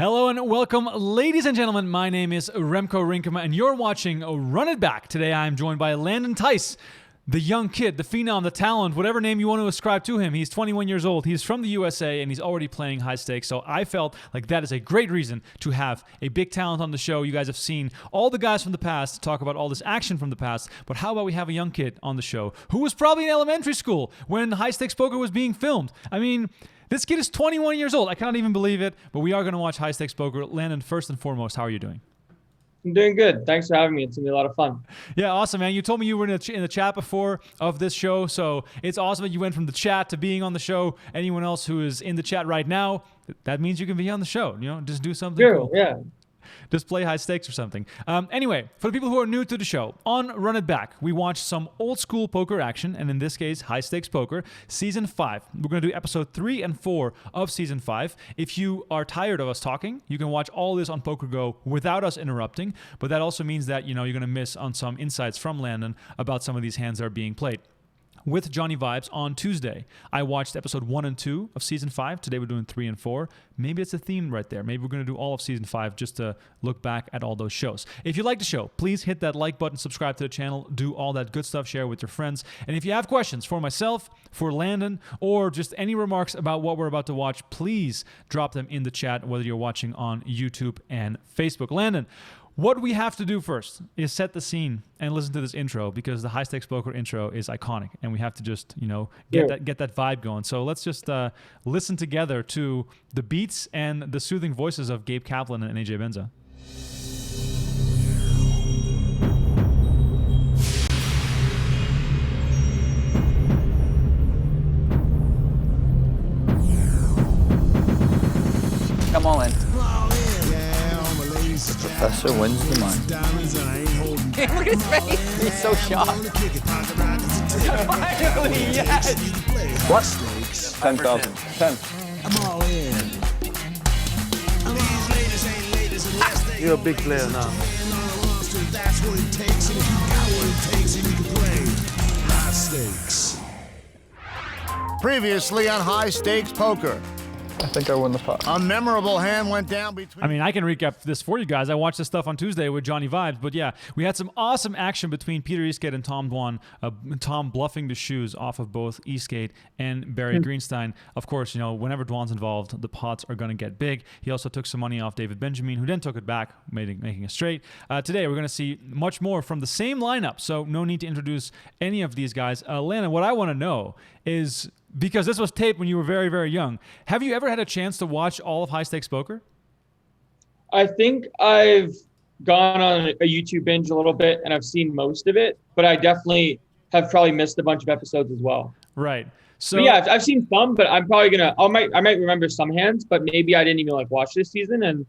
Hello and welcome, ladies and gentlemen. My name is Remco Rinkema, and you're watching Run It Back. Today I'm joined by Landon Tice, the young kid, the phenom, the talent, whatever name you want to ascribe to him. He's 21 years old. He's from the USA, and he's already playing high stakes. So I felt like that is a great reason to have a big talent on the show. You guys have seen all the guys from the past talk about all this action from the past, but how about we have a young kid on the show who was probably in elementary school when high stakes poker was being filmed? I mean, this kid is 21 years old. I cannot even believe it, but we are going to watch high stakes poker. Landon, first and foremost, how are you doing? I'm doing good. Thanks for having me. It's going to be a lot of fun. Yeah, awesome, man. You told me you were in the chat before of this show, so it's awesome that you went from the chat to being on the show. Anyone else who is in the chat right now, that means you can be on the show. You know, just do something cool. Yeah. Just play high stakes or something. Anyway, for the people who are new to the show, on Run It Back, we watch some old school poker action, and in this case, high stakes poker, season 5. We're going to do episode 3 and 4 of season 5. If you are tired of us talking, you can watch all this on PokerGo without us interrupting, but that also means that, you know, you're going to miss on some insights from Landon about some of these hands that are being played. With Johnny Vibes on Tuesday, I watched episode 1 and 2 of season 5. Today we're doing 3 and 4. Maybe it's a theme right there. Maybe we're going to do all of season 5 just to look back at all those shows. If you like the show, please hit that like button, subscribe to the channel, do all that good stuff, share with your friends. And if you have questions for myself, for Landon, or just any remarks about what we're about to watch, please drop them in the chat, whether you're watching on YouTube and Facebook. Landon, what we have to do first is set the scene and listen to this intro, because the high stakes poker intro is iconic, and we have to just, you know, get that vibe going. So let's just listen together to the beats and the soothing voices of Gabe Kaplan and AJ Benza. Come all in. The professor wins the money. Look at his face. He's so shocked. Finally, yes. What? 10,000. 10. I'm all in. You're a big player now. That's what it takes, and if you got what it takes, and you can play high stakes. Previously on High Stakes Poker, I think I won the pot. a memorable hand went down between... I mean, I can recap this for you guys. I watched this stuff on Tuesday with Johnny Vibes, but yeah, we had some awesome action between Peter Eastgate and Tom Dwan. Tom bluffing the shoes off of both Eastgate and Barry Greenstein. Of course, you know, whenever Dwan's involved, the pots are going to get big. He also took some money off David Benyamine, who then took it back, making a straight. Today, we're going to see much more from the same lineup, so no need to introduce any of these guys. Lana, what I want to know is, because this was taped when you were very, very young, have you ever had a chance to watch all of High Stakes Poker? I think I've gone on a YouTube binge a little bit, and I've seen most of it, but I definitely have probably missed a bunch of episodes as well. Right. So But yeah, I've seen some, but I'm probably I might remember some hands, but maybe I didn't even watch this season, and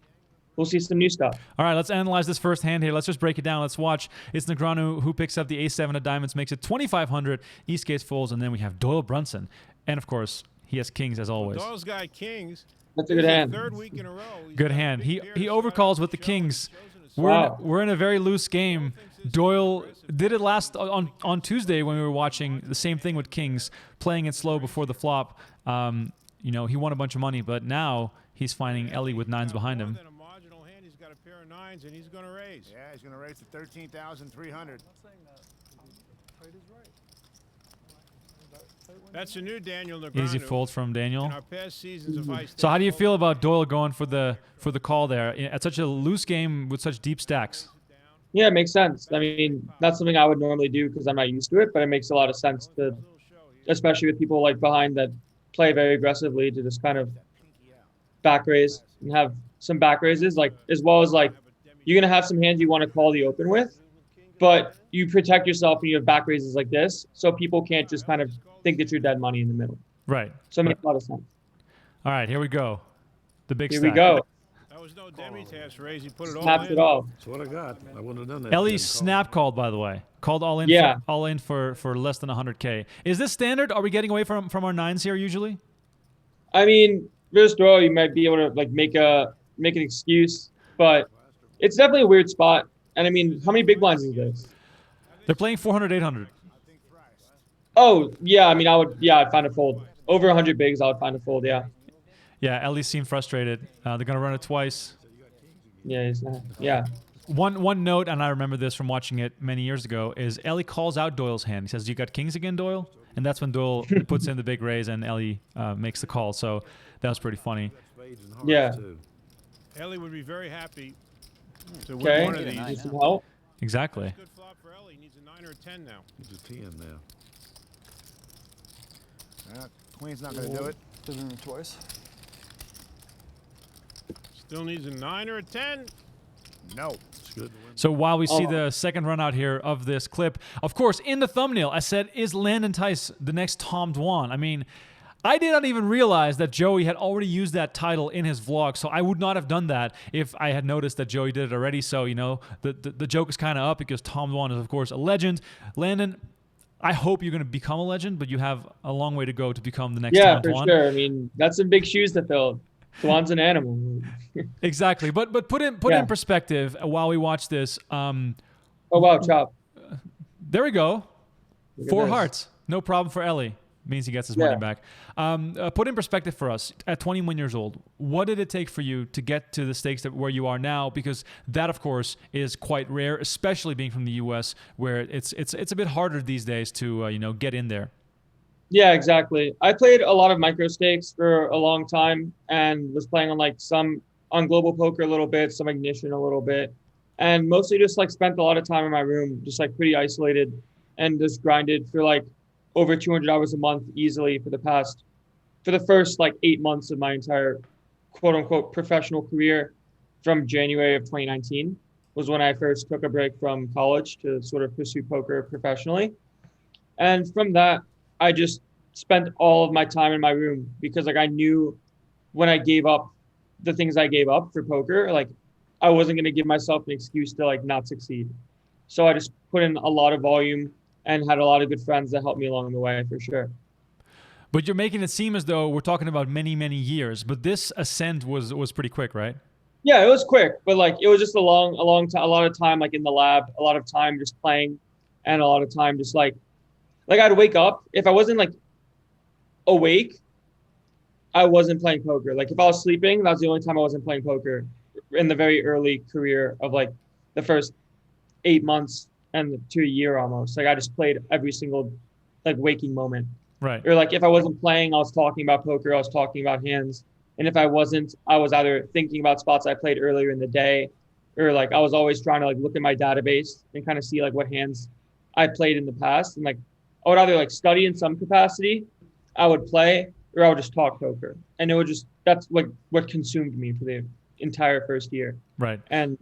we'll see some new stuff. All right, let's analyze this first hand here. Let's just break it down. Let's watch. It's Negreanu who picks up the ace-7 of diamonds, makes it 2,500. Eastgate folds, and then we have Doyle Brunson. And, of course, he has kings, as always. Doyle's got kings. That's a good hand. Third week in a row. Good hand. He overcalls with the kings. We're in a very loose game. Doyle did it last on Tuesday when we were watching the same thing with kings, playing it slow before the flop. You know, he won a bunch of money, but now he's finding Ellie with 9s behind him. He's got a pair of 9s, and he's going to raise. Yeah, he's going to raise to 13,300. That's a new Daniel Negreanu. Easy fold from Daniel. In our past seasons of high So how do you stakes feel about Doyle going for the call there at such a loose game with such deep stacks? Yeah, it makes sense. I mean, that's something I would normally do because I'm not used to it, but it makes a lot of sense to, especially with people like behind that play very aggressively, to just kind of back raise and have some back raises, like, as well as, like, you're going to have some hands you want to call the open with, but you protect yourself when you have back raises like this, so people can't just kind of think that you're dead money in the middle. Right. So it makes a lot of sense. All right, here we go. The big Here stack. we go. That was no demi-task raise. He put it all Snaps in. it off. That's what I got. I wouldn't have done that. Ellie snap called, by the way. Called all in. Yeah. All in for less than 100K. Is this standard? Are we getting away from our 9s here usually? I mean, first throw, you might be able to, like, make an excuse, but it's definitely a weird spot. And I mean, how many big blinds is this? They're playing 400, 800. Oh, yeah. I mean, I'd find a fold. Over 100 bigs, I would find a fold, yeah. Yeah, Ellie seemed frustrated. They're gonna run it twice. Yeah, he's not. Yeah. One note, and I remember this from watching it many years ago, is Ellie calls out Doyle's hand. He says, "You got kings again, Doyle?" And that's when Doyle puts in the big raise and Ellie makes the call. So that was pretty funny. Yeah. Ellie would be very happy to win Okay. one of these. Need some help. Exactly. Good flop for Ellie. He needs a 9 or a 10 now. He's a 10 now. Queen's not going to do it. Did it twice. Still needs a 9 or a 10. No. So while we see the second run out here of this clip, of course, in the thumbnail, I said, is Landon Tice the next Tom Dwan? I mean, I did not even realize that Joey had already used that title in his vlog, so I would not have done that if I had noticed that Joey did it already. So, you know, the joke is kind of up because Tom Dwan is, of course, a legend. Landon, I hope you're going to become a legend, but you have a long way to go to become the next Yeah, Tom for Dwan. sure. I mean, that's some big shoes to fill. Dwan's an animal. Exactly. But put in perspective while we watch this. Oh, wow, chop. There we go. Look at 4 this. hearts. No problem for Ellie. Means he gets his money back. Put in perspective for us, at 21 years old, what did it take for you to get to the stakes where you are now? Because that, of course, is quite rare, especially being from the U.S., where it's a bit harder these days to get in there. Yeah, exactly. I played a lot of micro stakes for a long time and was playing on some on global poker a little bit, some ignition a little bit, and mostly just spent a lot of time in my room, just pretty isolated, and just grinded for over 200 hours a month easily for the first 8 months of my entire quote unquote professional career. From January of 2019 was when I first took a break from college to sort of pursue poker professionally. And from that, I just spent all of my time in my room because I knew when I gave up the things I gave up for poker, I wasn't going to give myself an excuse to not succeed. So I just put in a lot of volume and had a lot of good friends that helped me along the way for sure. But you're making it seem as though we're talking about many, many years, but this ascent was pretty quick, right? Yeah, it was quick, but it was just a long time, a lot of time in the lab, a lot of time just playing, and a lot of time just I'd wake up. If I wasn't awake, I wasn't playing poker. If I was sleeping, that was the only time I wasn't playing poker in the very early career of the first 8 months and to a year almost. I just played every single waking moment. Right. Or if I wasn't playing, I was talking about poker, I was talking about hands. And if I wasn't, I was either thinking about spots I played earlier in the day, or I was always trying to look at my database and kind of see what hands I played in the past. And I would either study in some capacity, I would play, or I would just talk poker. And it would that's what consumed me for the entire first year. Right. And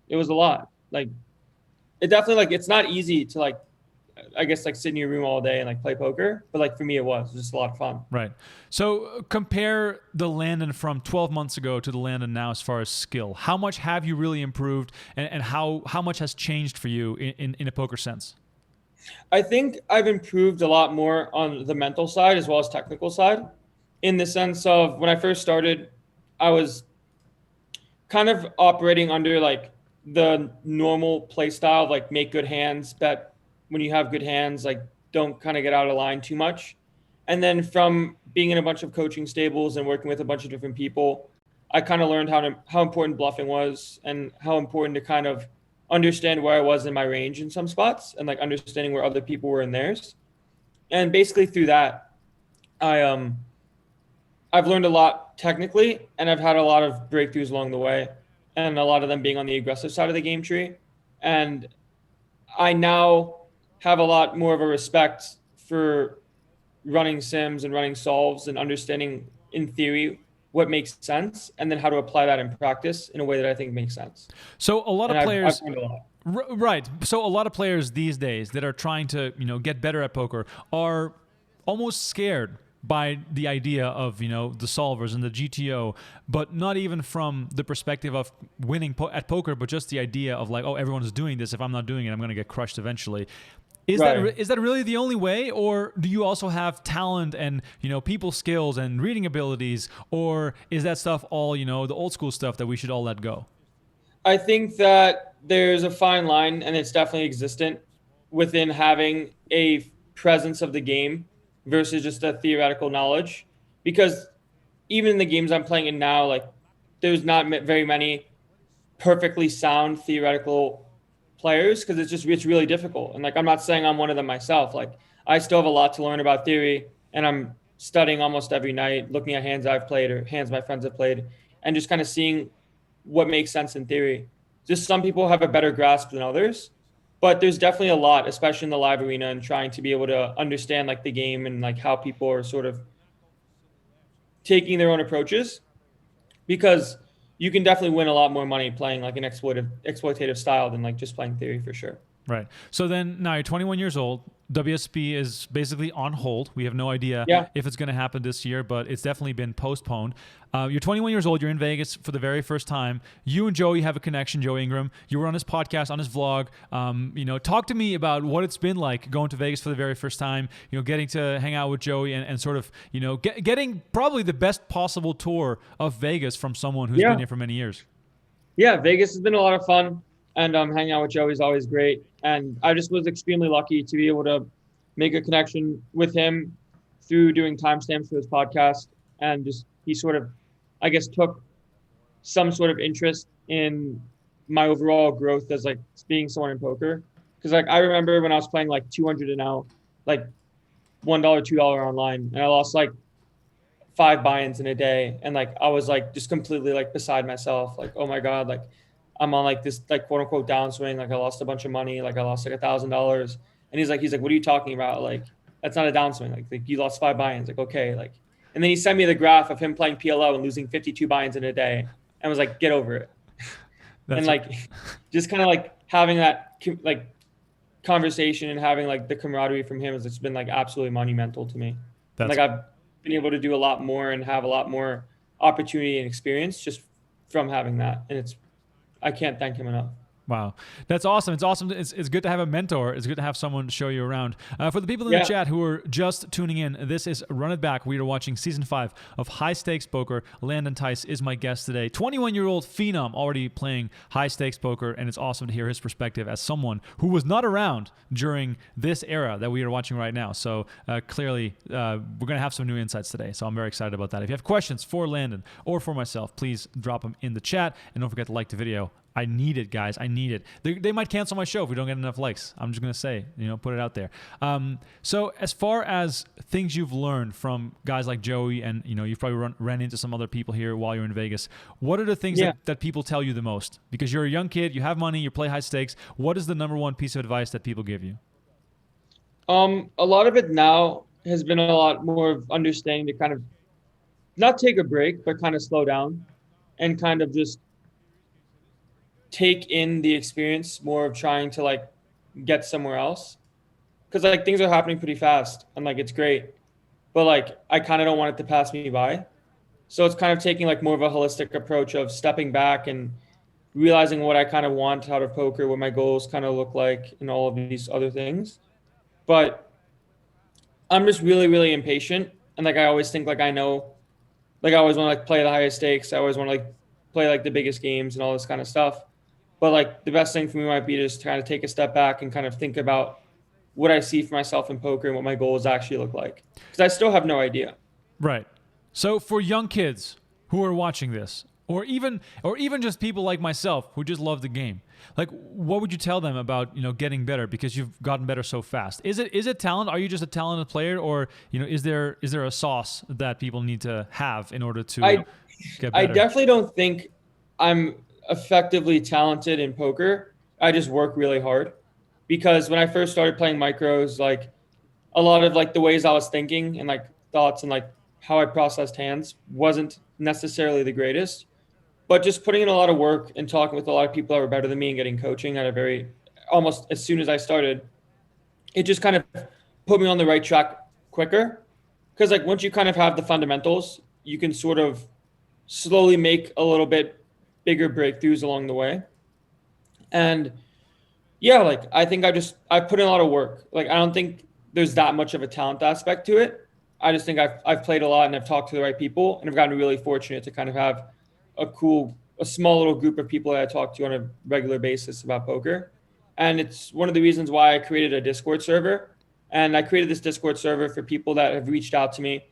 it was a lot. It definitely it's not easy to I guess sit in your room all day and play poker, but for me it was just a lot of fun. Right. So compare the Landon from 12 months ago to the Landon now as far as skill. How much have you really improved, and how much has changed for you in a poker sense? I think I've improved a lot more on the mental side as well as technical side, in the sense of when I first started, I was kind of operating under the normal play style of make good hands, bet when you have good hands, don't kind of get out of line too much. And then from being in a bunch of coaching stables and working with a bunch of different people, I kind of learned how important bluffing was and how important to kind of understand where I was in my range in some spots and understanding where other people were in theirs. And basically through that, I've learned a lot technically, and I've had a lot of breakthroughs along the way, and a lot of them being on the aggressive side of the game tree. And I now have a lot more of a respect for running sims and running solves and understanding in theory what makes sense, and then how to apply that in practice in a way that I think makes sense. So a lot of players, I've learned a lot. Right. So a lot of players these days that are trying to get better at poker are almost scared by the idea of the solvers and the GTO, but not even from the perspective of winning at poker, but just the idea of oh, everyone is doing this. If I'm not doing it, I'm going to get crushed eventually. Is that really the only way, or do you also have talent and people skills and reading abilities, or is that stuff all the old school stuff that we should all let go? I think that there's a fine line, and it's definitely existent within having a presence of the game versus just a theoretical knowledge, because even in the games I'm playing in now, like there's not very many perfectly sound theoretical players because it's really difficult. And like, I'm not saying I'm one of them myself. Like I still have a lot to learn about theory, and I'm studying almost every night, looking at hands I've played or hands my friends have played, and just kind of seeing what makes sense in theory. Just some people have a better grasp than others, but there's definitely a lot, especially in the live arena, and trying to be able to understand like the game and like how people are sort of taking their own approaches, because you can definitely win a lot more money playing like an exploitative style than like just playing theory for sure. Right. So then now you're 21 years old. WSP is basically on hold. We have no idea if it's going to happen this year, but it's definitely been postponed. You're 21 years old. You're in Vegas for the very first time. You and Joey have a connection, Joey Ingram. You were on his podcast, on his vlog. Talk to me about what it's been like going to Vegas for the very first time, getting to hang out with Joey and sort of, getting probably the best possible tour of Vegas from someone who's been here for many years. Yeah, Vegas has been a lot of fun. And hanging out with Joey is always great. And I just was extremely lucky to be able to make a connection with him through doing timestamps for his podcast. And just he sort of, I guess, took some sort of interest in my overall growth as like being someone in poker. Because like I remember when I was playing like 200 and out, like $1, $2 online, and I lost like 5 buy-ins in a day. And like I was like just completely like beside myself, like, oh my God, like I'm on like this like quote unquote downswing. Like I lost a bunch of money. Like I lost like $1,000. And he's like, what are you talking about? Like, that's not a downswing. Like you lost 5 buy-ins. Like, okay. Like, and then he sent me the graph of him playing PLO and losing 52 buy-ins in a day. And was like, get over it. And like, just kind of like having that like conversation and having like the camaraderie from him it's been like absolutely monumental to me. Like I've been able to do a lot more and have a lot more opportunity and experience just from having that. And I can't thank him enough. Wow. That's awesome. It's awesome. It's good to have a mentor. It's good to have someone to show you around. For the people in the chat who are just tuning in, this is Run It Back. We are watching Season 5 of High Stakes Poker. Landon Tice is my guest today. 21-year-old phenom already playing high stakes poker, and it's awesome to hear his perspective as someone who was not around during this era that we are watching right now. So clearly, we're going to have some new insights today, so I'm very excited about that. If you have questions for Landon or for myself, please drop them in the chat, and don't forget to like the video. I need it, guys. I need it. They might cancel my show if we don't get enough likes. I'm just going to say, put it out there. So as far as things you've learned from guys like Joey and, you've probably ran into some other people here while you're in Vegas, what are the things that people tell you the most? Because you're a young kid, you have money, you play high stakes. What is the number one piece of advice that people give you? A lot of it now has been a lot more of understanding to kind of not take a break, but kind of slow down and kind of just take in the experience more of trying to like get somewhere else, because like things are happening pretty fast and like it's great, but like I kind of don't want it to pass me by. So it's kind of taking like more of a holistic approach of stepping back and realizing what I kind of want out of poker, what my goals kind of look like, and all of these other things. But I'm just really, really impatient, and like I always think like I know, like I always want to like play the highest stakes. I always want to like play like the biggest games and all this kind of stuff. But like the best thing for me might be just to kind of take a step back and kind of think about what I see for myself in poker and what my goals actually look like. Because I still have no idea. Right. So for young kids who are watching this, or even just people like myself who just love the game, like what would you tell them about getting better, because you've gotten better so fast? Is it talent? Are you just a talented player, or is there a sauce that people need to have in order to get better? I definitely don't think I'm effectively talented in poker. I just work really hard, because when I first started playing micros, like a lot of like the ways I was thinking and like thoughts and like how I processed hands wasn't necessarily the greatest, but just putting in a lot of work and talking with a lot of people that were better than me and getting coaching at almost as soon as I started, it just kind of put me on the right track quicker. Because like once you kind of have the fundamentals, you can sort of slowly make a little bit bigger breakthroughs along the way. And like I think I put in a lot of work. Like I don't think there's that much of a talent aspect to it. I just think I've played a lot and I've talked to the right people, and I've gotten really fortunate to kind of have a small little group of people that I talk to on a regular basis about poker. And it's one of the reasons why I created a Discord server. And I created this Discord server for people that have reached out to me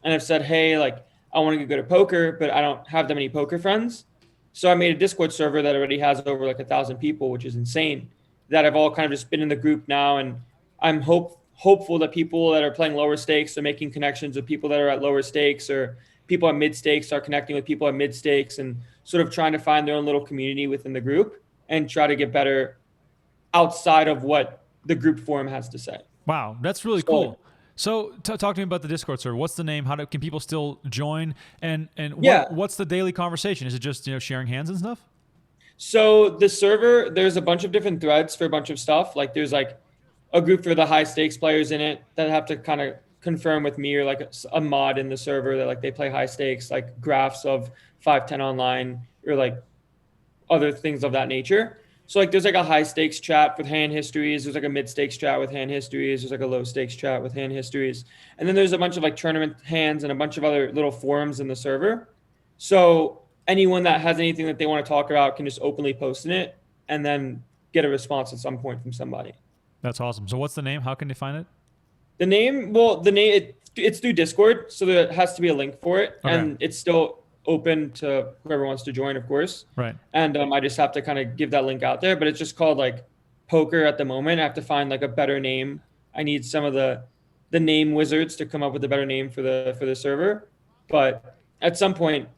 and have said, hey, like I want to get good at poker, but I don't have that many poker friends. So I made a Discord server that already has over like 1,000 people, which is insane. That have all kind of just been in the group now, and I'm hopeful that people that are playing lower stakes are making connections with people that are at lower stakes, or people at mid stakes are connecting with people at mid stakes, and sort of trying to find their own little community within the group and try to get better outside of what the group forum has to say. Wow, that's really cool. So talk to me about the Discord server. What's the name? Can people still join? And what's the daily conversation? Is it just sharing hands and stuff? So the server, there's a bunch of different threads for a bunch of stuff. Like there's like a group for the high stakes players in it that have to kind of confirm with me, or like a mod in the server that like they play high stakes, like graphs of 5-10 online, or like other things of that nature. So like there's like a high stakes chat with hand histories. There's like a mid stakes chat with hand histories. There's like a low stakes chat with hand histories. And then there's a bunch of like tournament hands and a bunch of other little forums in the server. So anyone that has anything that they want to talk about can just openly post in it and then get a response at some point from somebody. That's awesome. So what's the name? How can they find it? The name, it's through Discord. So there has to be a link for it. Okay. And it's still open to whoever wants to join, of course. Right. And I just have to kind of give that link out there, but it's just called like poker at the moment. I have to find like a better name. I need some of the name wizards to come up with a better name for the server. But at some point,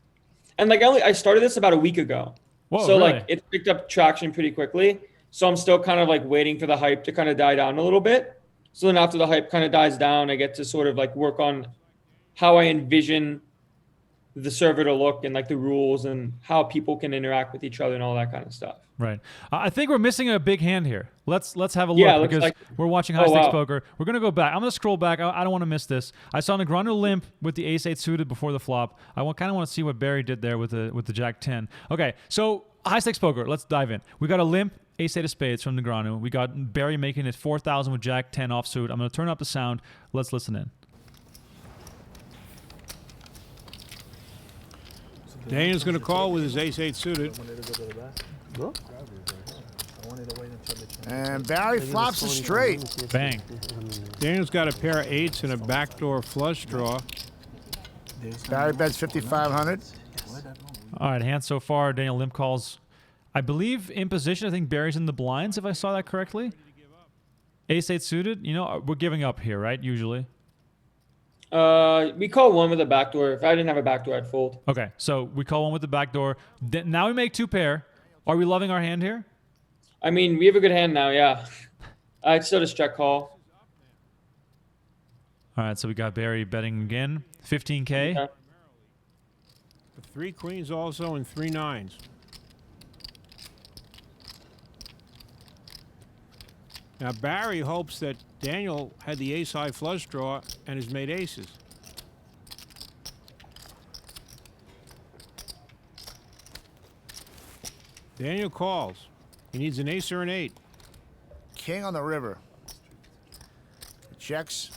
and like I started this about a week ago. Whoa, so really? Like it picked up traction pretty quickly. So I'm still kind of like waiting for the hype to kind of die down a little bit. So then after the hype kind of dies down, I get to sort of like work on how I envision the server to look, and like the rules and how people can interact with each other and all that kind of stuff. Right. I think we're missing a big hand here. Let's have a look, because we're watching high stakes poker. We're gonna go back. I'm gonna scroll back. I don't want to miss this. I saw Negreanu limp with the ace-8 suited before the flop. I kind of want to see what Barry did there with the jack-10. Okay, so high stakes poker. Let's dive in. We got a limp ace-8 of spades from Negreanu. We got Barry making it 4,000 with jack-10 offsuit. I'm gonna turn up the sound. Let's listen in. Daniel's going to call with his ace-8 suited. And Barry flops a straight. Bang. Daniel's got a pair of eights and a backdoor flush draw. Barry bets 5,500. All right, hand so far. Daniel limp calls, I believe, in position. I think Barry's in the blinds, if I saw that correctly. Ace-8 suited. We're giving up here, right? Usually. We call one with a backdoor. If I didn't have a backdoor, I'd fold. Okay, so we call one with the backdoor. Now we make two pair. Are we loving our hand here? I mean, we have a good hand now, yeah. I'd still just check call. All right, so we got Barry betting again. 15K. Yeah. 3 queens also and 3 nines. Now Barry hopes that Daniel had the ace-high flush draw and has made aces. Daniel calls. He needs an ace or an 8. King on the river. Checks.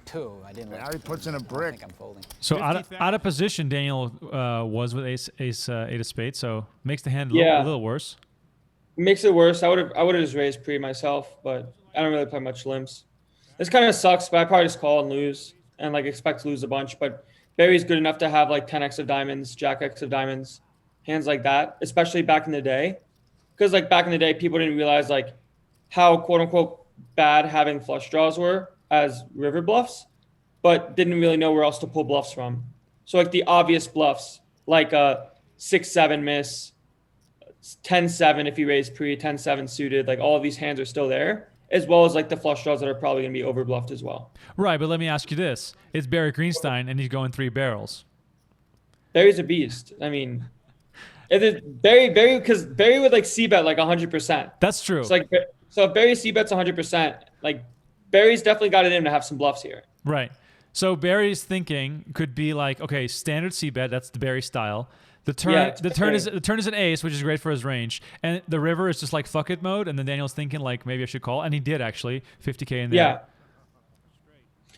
2. I didn't. Barry puts in a I brick. think I'm folding. So out of position, Daniel was with ace-8 of spades, so makes the hand a little worse. Makes it worse. I would have just raised pre myself, but I don't really play much limps. This kind of sucks, but I probably just call and lose, and like expect to lose a bunch. But Barry's good enough to have like 10x of diamonds, jack x of diamonds, hands like that, especially back in the day. Because like back in the day, people didn't realize like how quote unquote bad having flush draws were as river bluffs, but didn't really know where else to pull bluffs from. So like the obvious bluffs, like a 6-7 miss, 10-7 if you raise pre, 10-7 suited, like all of these hands are still there, as well as like the flush draws that are probably going to be overbluffed as well. Right, but let me ask you this. It's Barry Greenstein, and he's going 3 barrels. Barry's a beast. I mean, Barry, because Barry would like c-bet like 100%. That's true. So if Barry c-bets 100%, like Barry's definitely got it in to have some bluffs here. Right. So Barry's thinking could be like, okay, standard c-bet, that's the Barry style. The turn is an ace, which is great for his range, and the river is just like fuck it mode. And then Daniel's thinking like maybe I should call, and he did actually 50K in there. Yeah.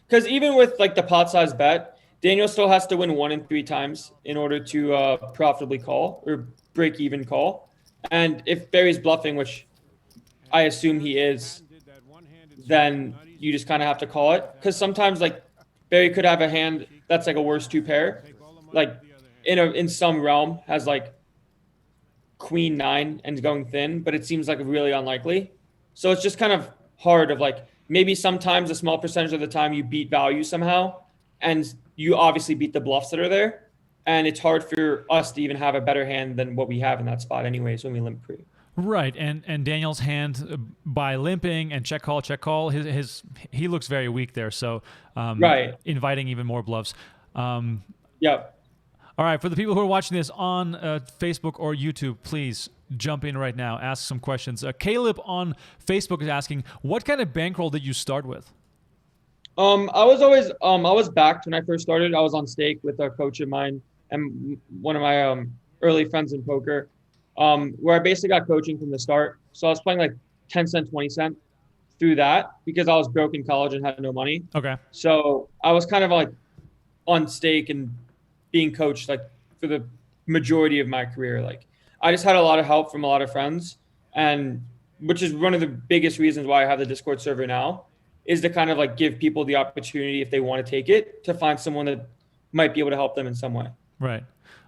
Because even with like the pot size bet, Daniel still has to win 1 in 3 times in order to profitably call or break even call. And if Barry's bluffing, which I assume he is, then you just kind of have to call it. Because sometimes like Barry could have a hand that's like a worse 2-pair, like in some realm has like queen 9 and going thin, but it seems like really unlikely. So it's just kind of hard of like maybe sometimes a small percentage of the time you beat value somehow, and you obviously beat the bluffs that are there, and it's hard for us to even have a better hand than what we have in that spot anyways when we limp pre. Right, and Daniel's hand by limping and check call, he looks very weak there. So right, inviting even more bluffs. Yep. All right, for the people who are watching this on Facebook or YouTube, please jump in right now. Ask some questions. Caleb on Facebook is asking, what kind of bankroll did you start with? I was backed when I first started. I was on stake with a coach of mine and one of my early friends in poker, where I basically got coaching from the start. So I was playing like 10 cent, 20 cent through that because I was broke in college and had no money. Okay. So I was kind of like on stake and being coached like for the majority of my career. Like I just had a lot of help from a lot of friends, and which is one of the biggest reasons why I have the Discord server now, is to kind of like give people the opportunity if they want to take it to find someone that might be able to help them in some way. Right.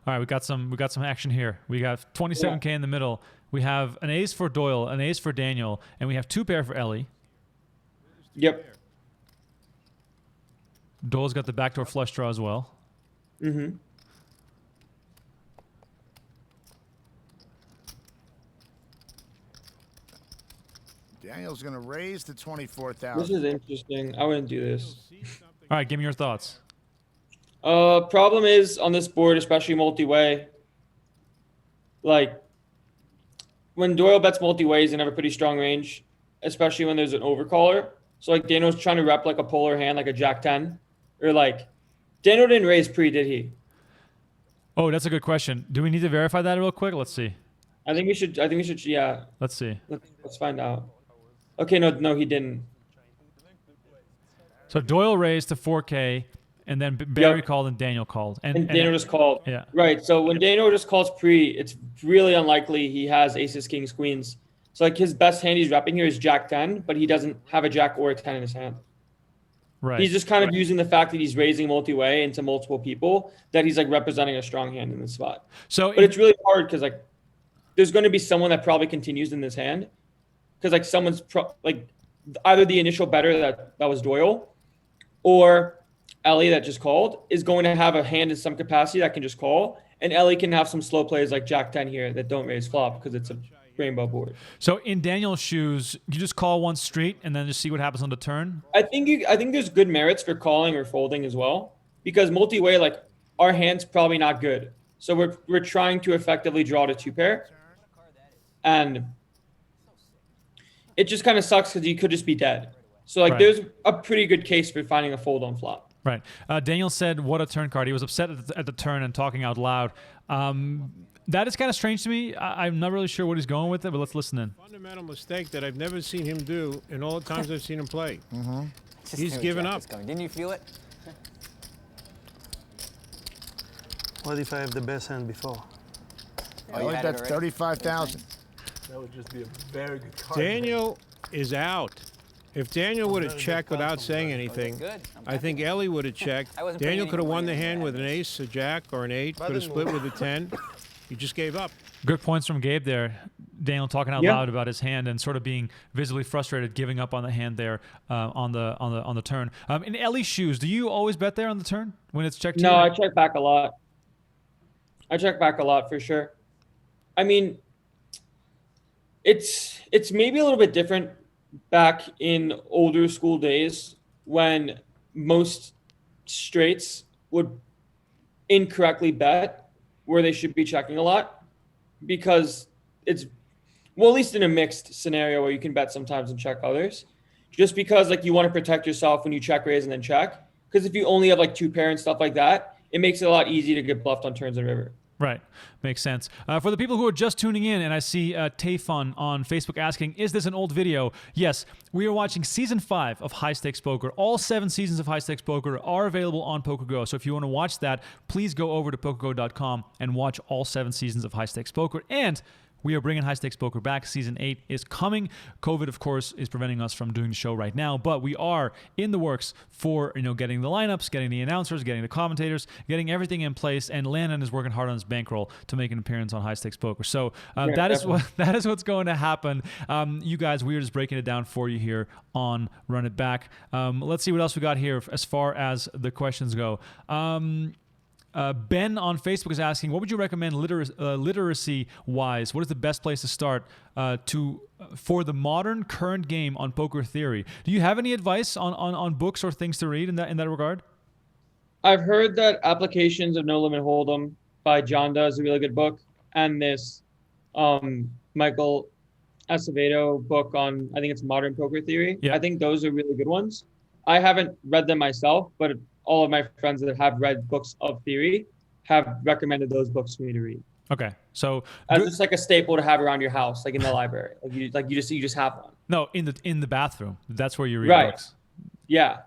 All right, we got some action here. We got 27K in the middle. We have an ace for Doyle, an ace for Daniel, and we have 2-pair for Ellie. Yep. Doyle's got the backdoor flush draw as well. Mm-hmm. Daniel's going to raise to 24,000. This is interesting. I wouldn't do this. All right, give me your thoughts. Problem is on this board, especially multi-way, like when Doyle bets multi-way, he's gonna have a pretty strong range, especially when there's an overcaller. So like Daniel's trying to rep like a polar hand, like a Jack 10, or like Daniel didn't raise pre, did he? Oh, that's a good question. Do we need to verify that real quick? Let's see. I think we should. Yeah. Let's see. Let's find out. Okay, no, he didn't. So Doyle raised to 4K, and then Barry called and Daniel called. And Daniel just called. Yeah. Right. So when Daniel just calls pre, it's really unlikely he has aces, kings, queens. So like his best hand he's repping here is Jack 10, but he doesn't have a Jack or a 10 in his hand. Right. He's just kind of using the fact that he's raising multi-way into multiple people that he's like representing a strong hand in this spot. So, but it's really hard because like there's going to be someone that probably continues in this hand because like someone's like either the initial better that was Doyle or Ellie that just called is going to have a hand in some capacity that can just call, and Ellie can have some slow plays like Jack 10 here that don't raise flop because it's a rainbow board. So in Daniel's shoes, you just call one street and then just see what happens on the turn? I think there's good merits for calling or folding as well because multi-way, like our hand's probably not good. So we're trying to effectively draw to 2-pair. And it just kind of sucks because you could just be dead. So like there's a pretty good case for finding a fold on flop. Right. Daniel said, what a turn card. He was upset at the turn and talking out loud. That is kind of strange to me. I'm not really sure what he's going with it, but let's listen in. Fundamental mistake that I've never seen him do in all the times I've seen him play. Mm-hmm. He's given up. Didn't you feel it? What if I have the best hand before? Oh, you bet 35,000. That would just be a very good card. Daniel is out. If Daniel would have checked without saying anything, I think Ellie would have checked. Daniel could have won the hand with an ace, a jack, or an 8, could have split with a 10. He just gave up. Good points from Gabe there. Daniel talking out loud about his hand and sort of being visibly frustrated, giving up on the hand there on the turn. In Ellie's shoes, do you always bet there on the turn when it's checked? No, I check back a lot. I check back a lot for sure. I mean, it's maybe a little bit different back in older school days when most straights would incorrectly bet where they should be checking a lot because it's, well, at least in a mixed scenario where you can bet sometimes and check others, just because like you want to protect yourself when you check raise and then check. Because if you only have like 2-pair and stuff like that, it makes it a lot easier to get bluffed on turns and river. Right. Makes sense. For the people who are just tuning in, and I see Tayfun on Facebook asking, is this an old video? Yes, we are watching Season 5 of High Stakes Poker. All 7 seasons of High Stakes Poker are available on PokerGO. So if you want to watch that, please go over to PokerGO.com and watch all 7 seasons of High Stakes Poker. And We are bringing High Stakes Poker back. Season 8 is coming. COVID, of course, is preventing us from doing the show right now, but we are in the works for getting the lineups, getting the announcers, getting the commentators, getting everything in place. And Landon is working hard on his bankroll to make an appearance on High Stakes Poker. So that is what's going to happen. You guys, we are just breaking it down for you here on Run It Back. Let's see what else we got here as far as the questions go. Ben on Facebook is asking, what would you recommend literacy-wise? What is the best place to start for the modern current game on poker theory? Do you have any advice on books or things to read in that regard? I've heard that Applications of No Limit Hold'em by John is a really good book, and this Michael Acevedo book on, I think it's Modern Poker Theory. Yeah. I think those are really good ones. I haven't read them myself, but all of my friends that have read books of theory have recommended those books for me to read. Okay, so it's like a staple to have around your house, like in the library. You just have one. No, in the bathroom. That's where you read books. Yeah,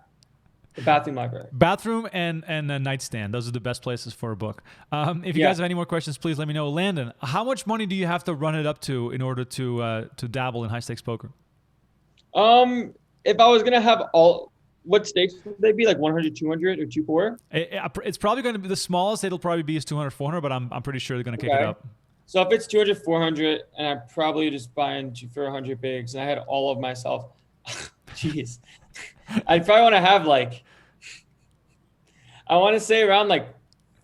the bathroom library. Bathroom and a nightstand. Those are the best places for a book. If you guys have any more questions, please let me know. Landon, how much money do you have to run it up to in order to dabble in high stakes poker? If I was gonna have what stakes would they be? Like 100, 200, or 2-4? It's probably going to be the smallest. It'll probably be is 200, 400, but I'm pretty sure they're going to kick it up. So if it's 200, 400, and I'm probably just buying for 100 bigs, and I had all of myself, jeez, I'd probably want to have I want to say around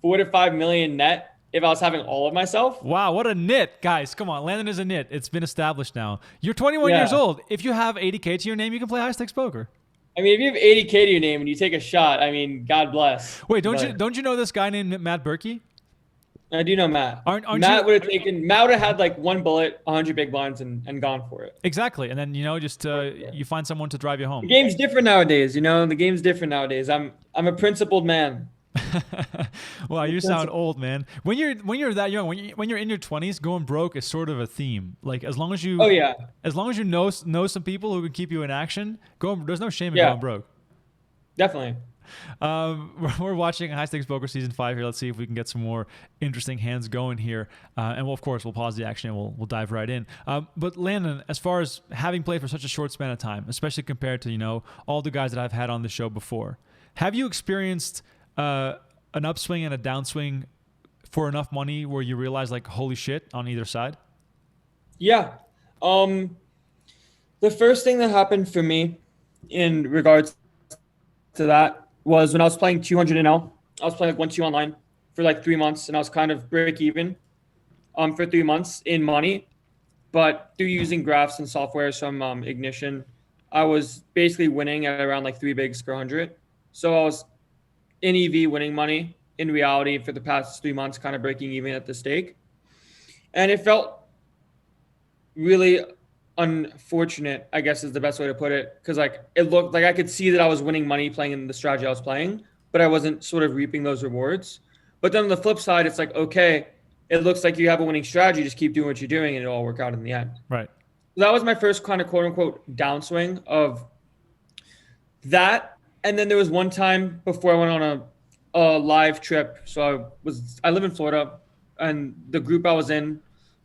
4 to 5 million net if I was having all of myself. Wow, what a nit, guys! Come on, Landon is a nit. It's been established now. You're 21 years old. If you have 80K to your name, you can play high stakes poker. I mean, if you have 80K to your name and you take a shot, I mean, God bless. Wait, don't you know this guy named Matt Berkey? I do know Matt. Matt would have had one bullet, 100 big blinds, and gone for it. Exactly, and then you find someone to drive you home. The game's different nowadays. The game's different nowadays. I'm a principled man. Well, you sound old, man. When you're that young, when you're in your 20s, going broke is sort of a theme. As long as you know some people who can keep you in action, there's no shame in going broke. Definitely. We're watching High Stakes Poker Season 5 here. Let's see if we can get some more interesting hands going here. And of course, we'll pause the action and we'll dive right in. But Landon, as far as having played for such a short span of time, especially compared to all the guys that I've had on the show before, have you experienced an upswing and a downswing for enough money where you realize holy shit on either side? Yeah. The first thing that happened for me in regards to that was when I was playing 200 and L. I was playing 1-2 online for 3 months, and I was kind of break even for 3 months in money. But through using graphs and software from Ignition, I was basically winning at around 3 bigs per 100. So I was in EV winning money, in reality for the past 3 months kind of breaking even at the stake. And it felt really unfortunate, I guess is the best way to put it, because it looked like I could see that I was winning money playing in the strategy I was playing, but I wasn't sort of reaping those rewards. But then on the flip side, it's okay, it looks like you have a winning strategy, just keep doing what you're doing and it'll all work out in the end. Right. So that was my first kind of quote unquote downswing of that. And then there was one time before I went on a live trip. So I live in Florida, and the group I was in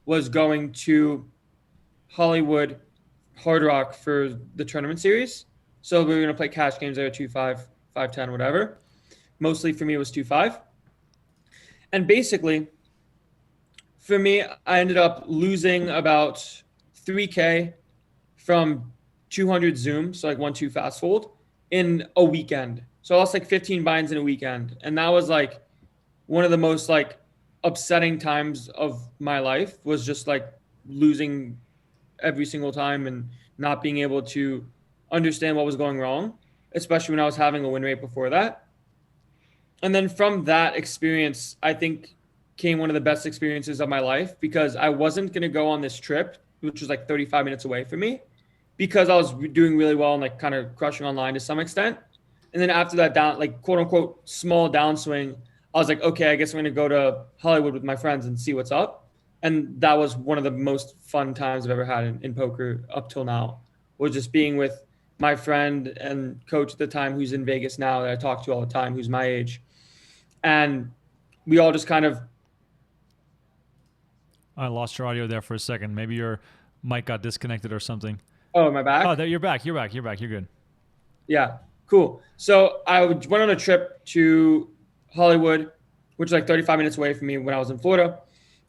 was going to Hollywood Hard Rock for the tournament series. So we were going to play cash games there, 2-5, 5-10, whatever. Mostly for me, it was 2-5. And basically, for me, I ended up losing about 3K from 200 Zoom, so 1-2 fast fold, in a weekend. So I lost 15 binds in a weekend. And that was one of the most upsetting times of my life, was just losing every single time and not being able to understand what was going wrong, especially when I was having a win rate before that. And then from that experience, I think came one of the best experiences of my life, because I wasn't going to go on this trip, which was 35 minutes away from me, because I was doing really well and kind of crushing online to some extent. And then after that down, quote unquote, small downswing, I was okay, I guess I'm going to go to Hollywood with my friends and see what's up. And that was one of the most fun times I've ever had in poker up till now, was just being with my friend and coach at the time, who's in Vegas now, that I talk to all the time, who's my age. And we all just kind of I lost your audio there for a second. Maybe your mic got disconnected or something. Oh, am I back? Oh, there, you're back. You're good. Yeah, cool. So I went on a trip to Hollywood, which is like 35 minutes away from me when I was in Florida.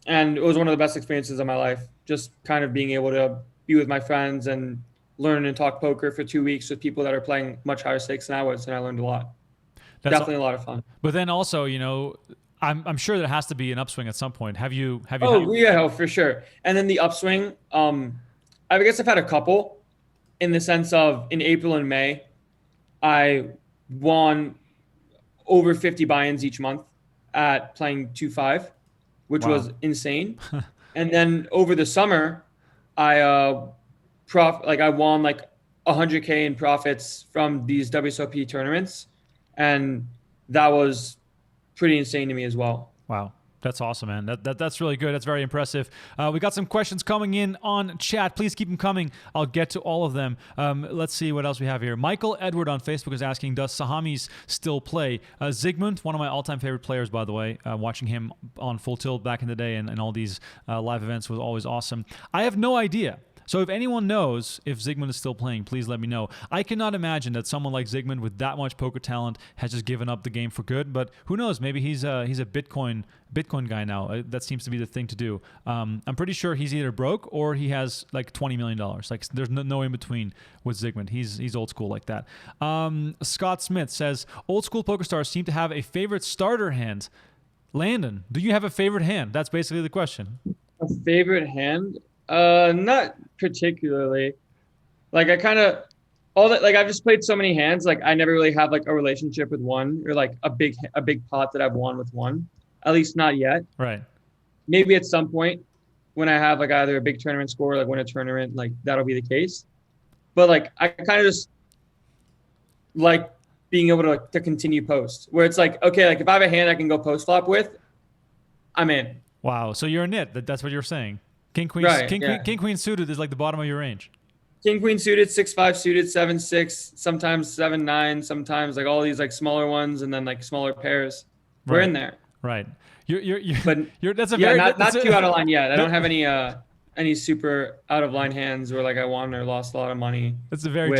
And it was one of the best experiences of my life. Just kind of being able to be with my friends and learn and talk poker for 2 weeks with people that are playing much higher stakes than I was. And I learned a lot. Definitely a lot of fun. But then also, you know, I'm sure there has to be an upswing at some point. Have you? Oh, for sure. And then the upswing, I guess I've had a couple in the sense of in April and May, I won over 50 buy-ins each month at playing 2-5, which was insane. And then over the summer, I won like 100K in profits from these WSOP tournaments, and that was pretty insane to me as well. Wow. That's awesome, man. That's really good. That's very impressive. We got some questions coming in on chat. Please keep them coming. I'll get to all of them. Let's see what else we have here. Michael Edward on Facebook is asking, does Sahamies still play? Zygmunt, one of my all-time favorite players, by the way. Watching him on Full Tilt back in the day and all these live events was always awesome. I have no idea. So if anyone knows if Zygmunt is still playing, please let me know. I cannot imagine that someone like Zygmunt with that much poker talent has just given up the game for good. But who knows? Maybe he's a Bitcoin guy now. That seems to be the thing to do. I'm pretty sure he's either broke or he has like $20 million. Like there's no in between with Zygmunt. He's old school like that. Scott Smith says old school poker stars seem to have a favorite starter hand. Landon, do you have a favorite hand? That's basically the question. A favorite hand? Not particularly. Like I've just played so many hands. Like I never really have like a relationship with one or like a big pot that I've won with one. At least not yet. Right. Maybe at some point when I have like either a big tournament score, or like win a tournament, like that'll be the case. But like I kind of just like being able to continue post where it's like, okay, like if I have a hand I can go post flop with, I'm in. Wow. So you're a nit. That's what you're saying. King queen suited is like the bottom of your range. King queen suited, 6-5 suited, 7-6, sometimes 7-9, sometimes like all these like smaller ones and then like smaller pairs. We're in there. Right. That's not too out of line yet. I don't have any super out of line hands where like I won or lost a lot of money. That's a very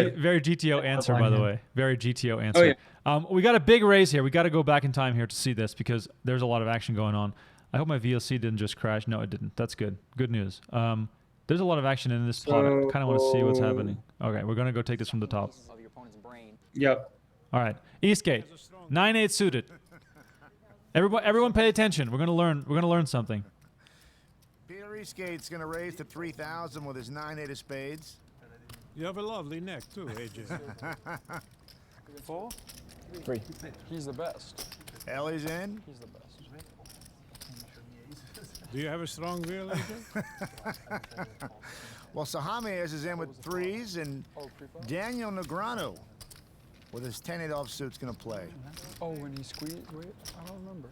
GTO answer, by the way. Very GTO answer. Oh, yeah. We got a big raise here. We got to go back in time here to see this because there's a lot of action going on. I hope my VLC didn't just crash. No, it didn't. That's good. Good news. There's a lot of action in this pot. I kind of want to see what's happening. Okay, we're going to go take this from the top. Yep. All right. Eastgate. 9-8 suited. Everyone pay attention. We're going to learn something. Peter Eastgate's going to raise to 3,000 with his 9-8 of spades. You have a lovely neck, too, AJ. 4? 3. He's the best. Ellie's in. He's the best. Do you have a strong reel, AJ? Well, Sahamies is in with threes, and Daniel Negreanu with his 10-8 offsuit's going to play. Oh, when he squeezed? Wait, I don't remember.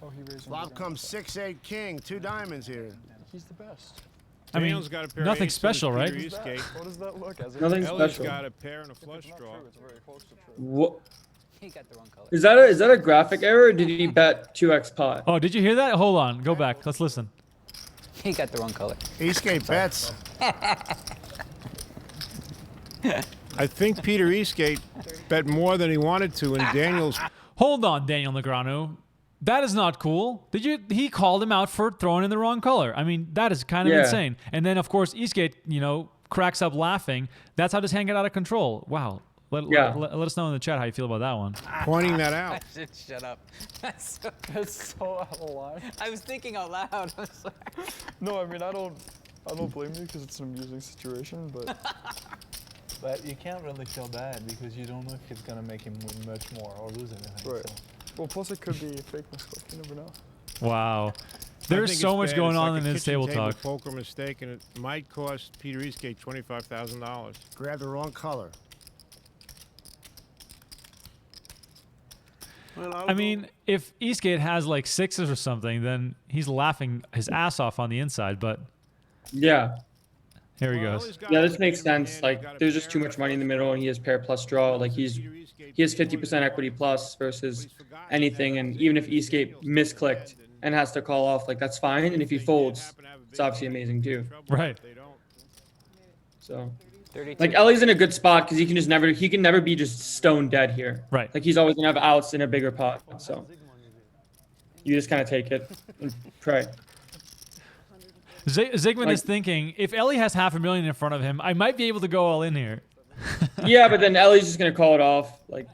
Oh, he raised. Flop comes 6-8 king, 2 diamonds here. He's the best. I mean, Daniel's got a pair nothing of special, right? What does that look as? Nothing Ellie's special. got a pair and a flush draw. It's very close to true. What? He got the wrong color. Is that a graphic error or did he bet 2x pot? Oh, did you hear that? Hold on. Go back. Let's listen. He got the wrong color. Eastgate bets. I think Peter Eastgate bet more than he wanted to, and Daniel's... Hold on, Daniel Negreanu. That is not cool. He called him out for throwing in the wrong color. I mean, that is kind of insane. And then, of course, Eastgate, cracks up laughing. That's how this hand got out of control. Wow. Let us know in the chat how you feel about that one. Pointing that out. Shut up. That's so out of line. I was thinking out loud. I was like, no, I mean, I don't blame you because it's an amusing situation, but... But you can't really feel bad because you don't know if it's going to make him win much more or lose anything. Right. So. Well, plus it could be a fake mistake. You never know. Wow. There's so much going on in this table talk. Poker mistake, and it might cost Peter Eastgate $25,000. Grab the wrong color. Well, I mean, if Eastgate has like sixes or something, then he's laughing his ass off on the inside, but... Yeah. Here he goes. Yeah, this makes sense. Like, there's just too much money in the middle, and he has pair plus draw. Like, he has 50% equity plus versus anything. And even if Eastgate misclicked and has to call off, like that's fine. And if he folds, it's obviously amazing too. Right. So, like Ellie's in a good spot because he can never be just stone dead here. Right. Like he's always gonna have outs in a bigger pot. So you just kind of take it and pray. Zygmunt is thinking, if Ellie has $500,000 in front of him, I might be able to go all in here. Yeah, but then Ellie's just gonna call it off. Like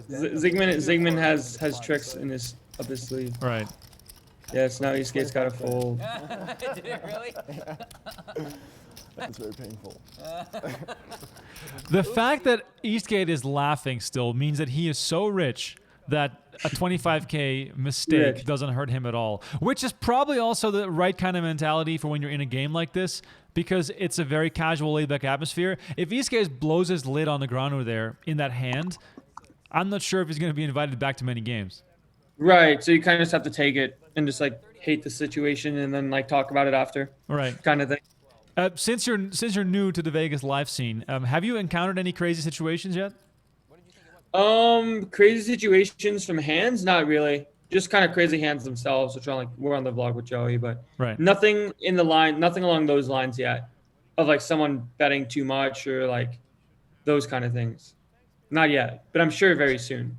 Zygmunt has tricks in his up his sleeve. Right. Yes, now Eastgate's got to fold. Did it really? That's very painful. The fact that Eastgate is laughing still means that he is so rich that a 25K mistake doesn't hurt him at all, which is probably also the right kind of mentality for when you're in a game like this, because it's a very casual, laid-back atmosphere. If Eastgate blows his lid on Negreanu there in that hand, I'm not sure if he's going to be invited back to many games. Right, so you kind of just have to take it and just like hate the situation and then like talk about it after. Right. Kind of thing. Since you're new to the Vegas live scene, have you encountered any crazy situations yet? Crazy situations from hands? Not really. Just kind of crazy hands themselves, which are like we're on the vlog with Joey, but nothing in the line, nothing along those lines yet, of like someone betting too much or like those kind of things. Not yet, but I'm sure very soon.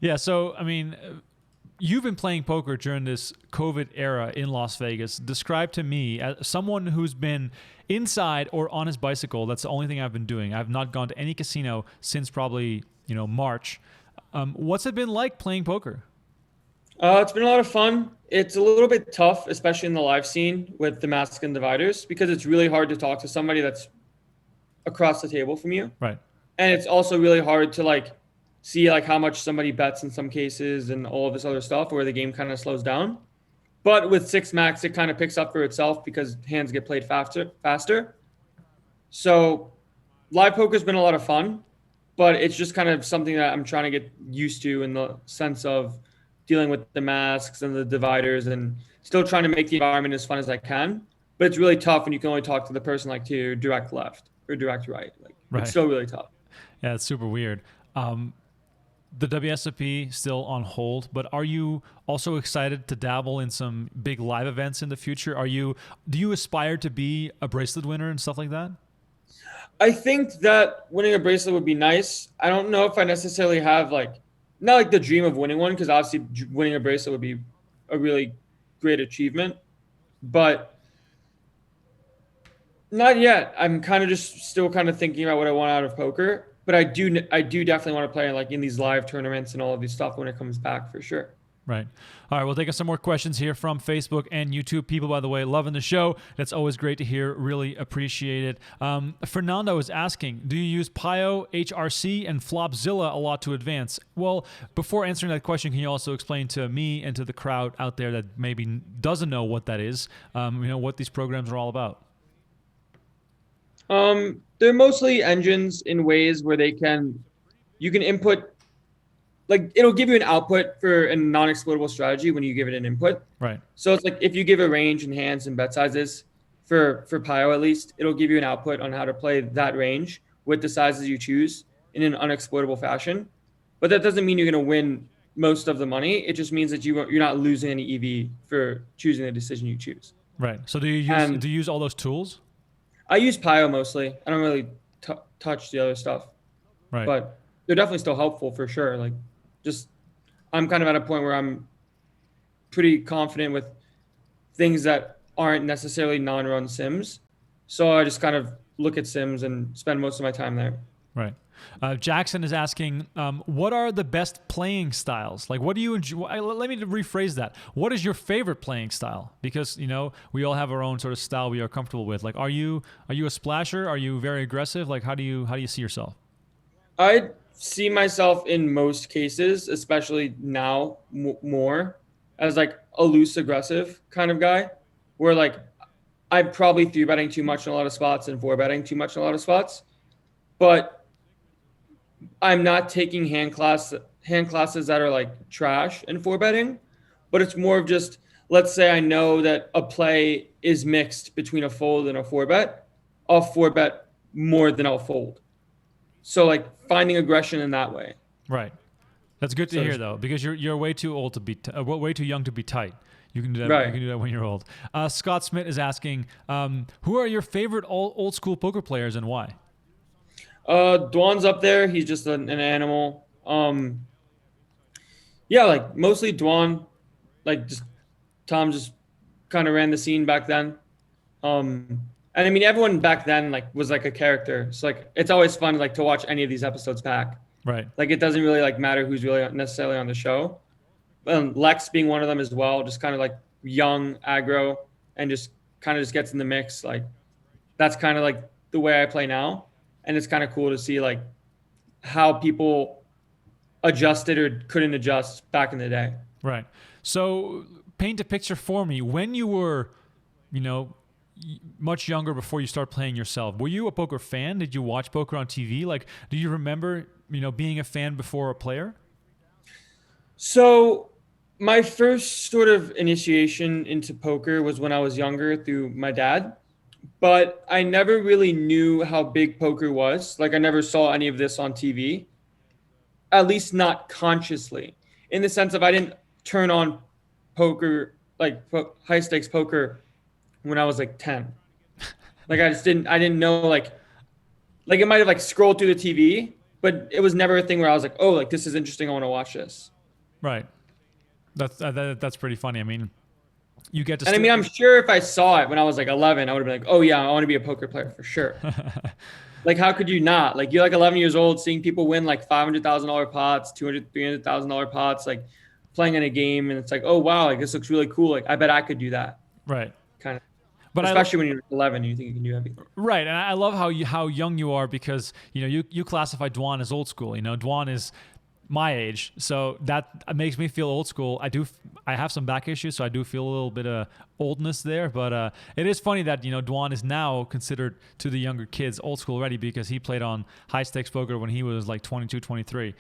Yeah. So I mean, you've been playing poker during this COVID era in Las Vegas. Describe to me, as someone who's been inside or on his bicycle, that's the only thing I've been doing. I've not gone to any casino since probably, March. What's it been like playing poker? It's been a lot of fun. It's a little bit tough, especially in the live scene with the masks and dividers, because it's really hard to talk to somebody that's across the table from you. Right. And it's also really hard to like see like how much somebody bets in some cases and all of this other stuff where the game kind of slows down. But with 6 max, it kind of picks up for itself because hands get played faster. So live poker's been a lot of fun, but it's just kind of something that I'm trying to get used to in the sense of dealing with the masks and the dividers and still trying to make the environment as fun as I can. But it's really tough when you can only talk to the person like to your direct left or direct right. Like it's still really tough. Yeah, it's super weird. The WSOP still on hold, but are you also excited to dabble in some big live events in the future? Do you aspire to be a bracelet winner and stuff like that? I think that winning a bracelet would be nice. I don't know if I necessarily have not like the dream of winning one, because obviously winning a bracelet would be a really great achievement, but not yet. I'm kind of just still kind of thinking about what I want out of poker. But I do definitely want to play in these live tournaments and all of these stuff when it comes back for sure. Right. All right, we'll take some more questions here from Facebook and YouTube. People, by the way, loving the show. That's always great to hear. Really appreciate it. Fernando is asking, do you use Pio, HRC, and Flopzilla a lot to advance? Well, before answering that question, can you also explain to me and to the crowd out there that maybe doesn't know what that is, what these programs are all about? They're mostly engines in ways where you can input, it'll give you an output for a non-exploitable strategy when you give it an input. Right. So it's like if you give a range and hands and bet sizes for Pio at least, it'll give you an output on how to play that range with the sizes you choose in an unexploitable fashion. But that doesn't mean you're going to win most of the money. It just means that you're not losing any EV for choosing the decision you choose. Right. So do you use all those tools? I use Pio mostly. I don't really touch the other stuff. Right. But they're definitely still helpful for sure. I'm kind of at a point where I'm pretty confident with things that aren't necessarily non-run sims. So I just kind of look at sims and spend most of my time there. Right. Jackson is asking, what are the best playing styles? Like, what do you enjoy? Let me rephrase that. What is your favorite playing style? Because, we all have our own sort of style we are comfortable with. Like, are you a splasher? Are you very aggressive? Like, how do you see yourself? I see myself in most cases, especially now more as a loose aggressive kind of guy, where I'm probably 3-betting too much in a lot of spots and 4-betting too much in a lot of spots, but I'm not taking hand classes that are trash and 4-betting, but it's more of just, let's say I know that a play is mixed between a fold and a 4-bet. I'll 4-bet more than I'll fold. So finding aggression in that way. Right. That's good to So hear, to though, because you're way too old to be way too young to be tight. You can do that. Right. You can do that when you're old. Scott Smith is asking, who are your favorite old school poker players and why? Dwan's up there. He's just an animal. Yeah, like mostly Dwan. Like just Tom just kind of ran the scene back then. And I mean, everyone back then like was like a character. So like it's always fun like to watch any of these episodes back. Right. Like it doesn't really like matter who's really necessarily on the show. Lex being one of them as well, just kind of like young aggro and just kind of just gets in the mix. Like that's kind of like the way I play now. And it's kind of cool to see like how people adjusted or couldn't adjust back in the day. Right. So paint a picture for me. When you were, much younger before you start playing yourself, were you a poker fan? Did you watch poker on TV? Like, do you remember, being a fan before a player? So my first sort of initiation into poker was when I was younger through my dad. But I never really knew how big poker was. Like I never saw any of this on TV, at least not consciously, in the sense of I didn't turn on poker, like high stakes poker when I was like 10. Like I didn't know like it might've like scrolled through the TV, but it was never a thing where I was like, oh, like this is interesting. I want to watch this. Right. That's pretty funny. I mean, you get to. And I mean, I'm sure if I saw it when I was like 11, I would have been like, oh yeah, I want to be a poker player for sure. Like, how could you not? Like, you're like 11 years old, seeing people win like $500,000 pots, $200,000, $300,000 pots, like playing in a game, and it's like, oh wow, like this looks really cool. Like, I bet I could do that. Right. Kind of. But especially when you're 11, you think you can do everything. Right, and I love how young you are because you classify Dwan as old school. Dwan is my age, so that makes me feel old school. I have some back issues, so I do feel a little bit of oldness there. But it is funny that Dwan is now considered to the younger kids old school already because he played on high stakes poker when he was like 22, 23,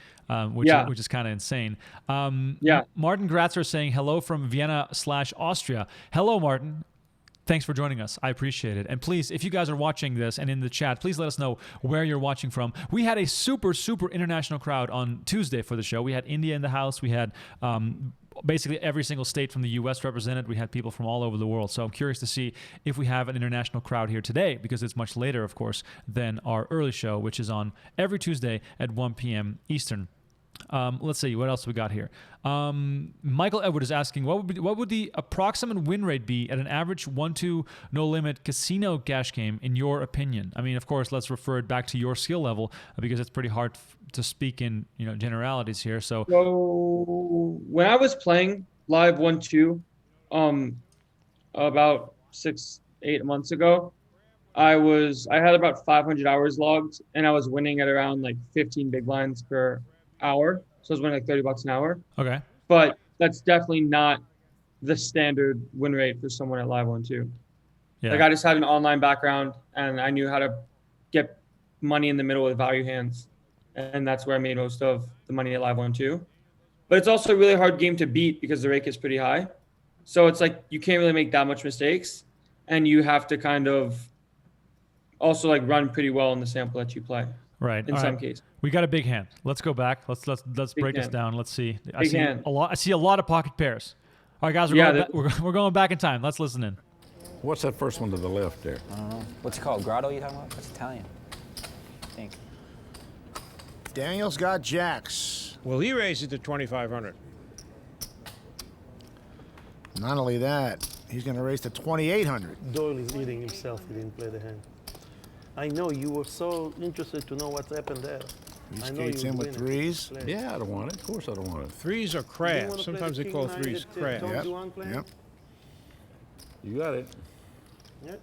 which is kind of insane. Martin Gratzer saying hello from Vienna/Austria. Hello, Martin. Thanks for joining us. I appreciate it. And please, if you guys are watching this and in the chat, please let us know where you're watching from. We had a super, super international crowd on Tuesday for the show. We had India in the house. We had basically every single state from the U.S. represented. We had people from all over the world. So I'm curious to see if we have an international crowd here today because it's much later, of course, than our early show, which is on every Tuesday at 1 p.m. Eastern. Let's see what else we got here. Michael Edward is asking, what would the approximate win rate be at an average 1-2 no limit casino cash game in your opinion? I mean, of course, let's refer it back to your skill level because it's pretty hard to speak in generalities here. So when I was playing live 1-2, about 6-8 months ago, I had about 500 hours logged, and I was winning at around like 15 big blinds per hour. So I was winning like $30 an hour. Okay. But that's definitely not the standard win rate for someone at Live 1-2. Yeah. Like I just had an online background and I knew how to get money in the middle with value hands. And that's where I made most of the money at Live 1-2. But it's also a really hard game to beat because the rake is pretty high. So it's like you can't really make that much mistakes. And you have to kind of also like run pretty well in the sample that you play. Right. In some cases. We got a big hand. Let's go back. Let's break this down. Let's see. I see a lot of pocket pairs. All right, guys, we're going back in time. Let's listen in. What's that first one to the left there? I don't know. What's it called? Grotto you talking about? That's Italian, I think. Daniel's got jacks. Well, he raised it to 2,500. Not only that, he's going to raise to 2,800. Doyle is eating himself. He didn't play the hand. I know you were so interested to know what's happened there. Eastgate's in with threes. Yeah, I don't want it. Of course I don't want it. Threes are crabs. Sometimes they call threes crabs. Yep. You got it. Yep.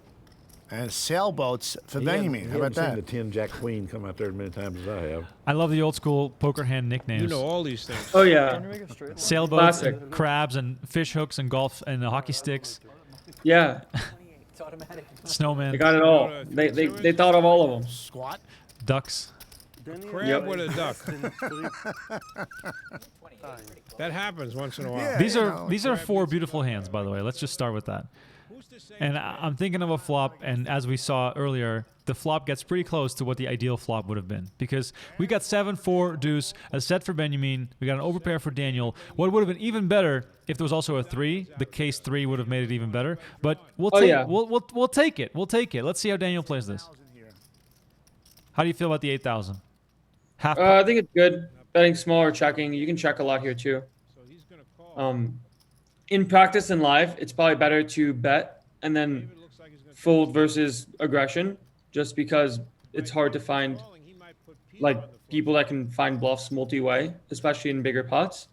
And sailboats for Benyamine. How about that? I've seen the 10 Jack Queen come out there as many times as I have. I love the old school poker hand nicknames. You know all these things. Oh yeah. Sailboats, and crabs, and fish hooks, and golf, and hockey sticks. Yeah. It's automatic. Snowman. They got it all. They thought of all of them. Squat. Ducks. Crab with a duck. That happens once in a while. Yeah, These are four beautiful hands, by the way. Let's just start with that. And I'm thinking of a flop, and as we saw earlier, the flop gets pretty close to what the ideal flop would have been. Because we got 7-4 deuce, a set for Benyamine. We got an overpair for Daniel. What would have been even better if there was also a 3. The case 3 would have made it even better. But we'll take it. We'll take it. Let's see how Daniel plays this. How do you feel about the 8,000? I think it's good. Betting small or checking. You can check a lot here too. In practice and live, it's probably better to bet and then fold versus aggression, just because it's hard to find like people that can find bluffs multi-way, especially in bigger pots.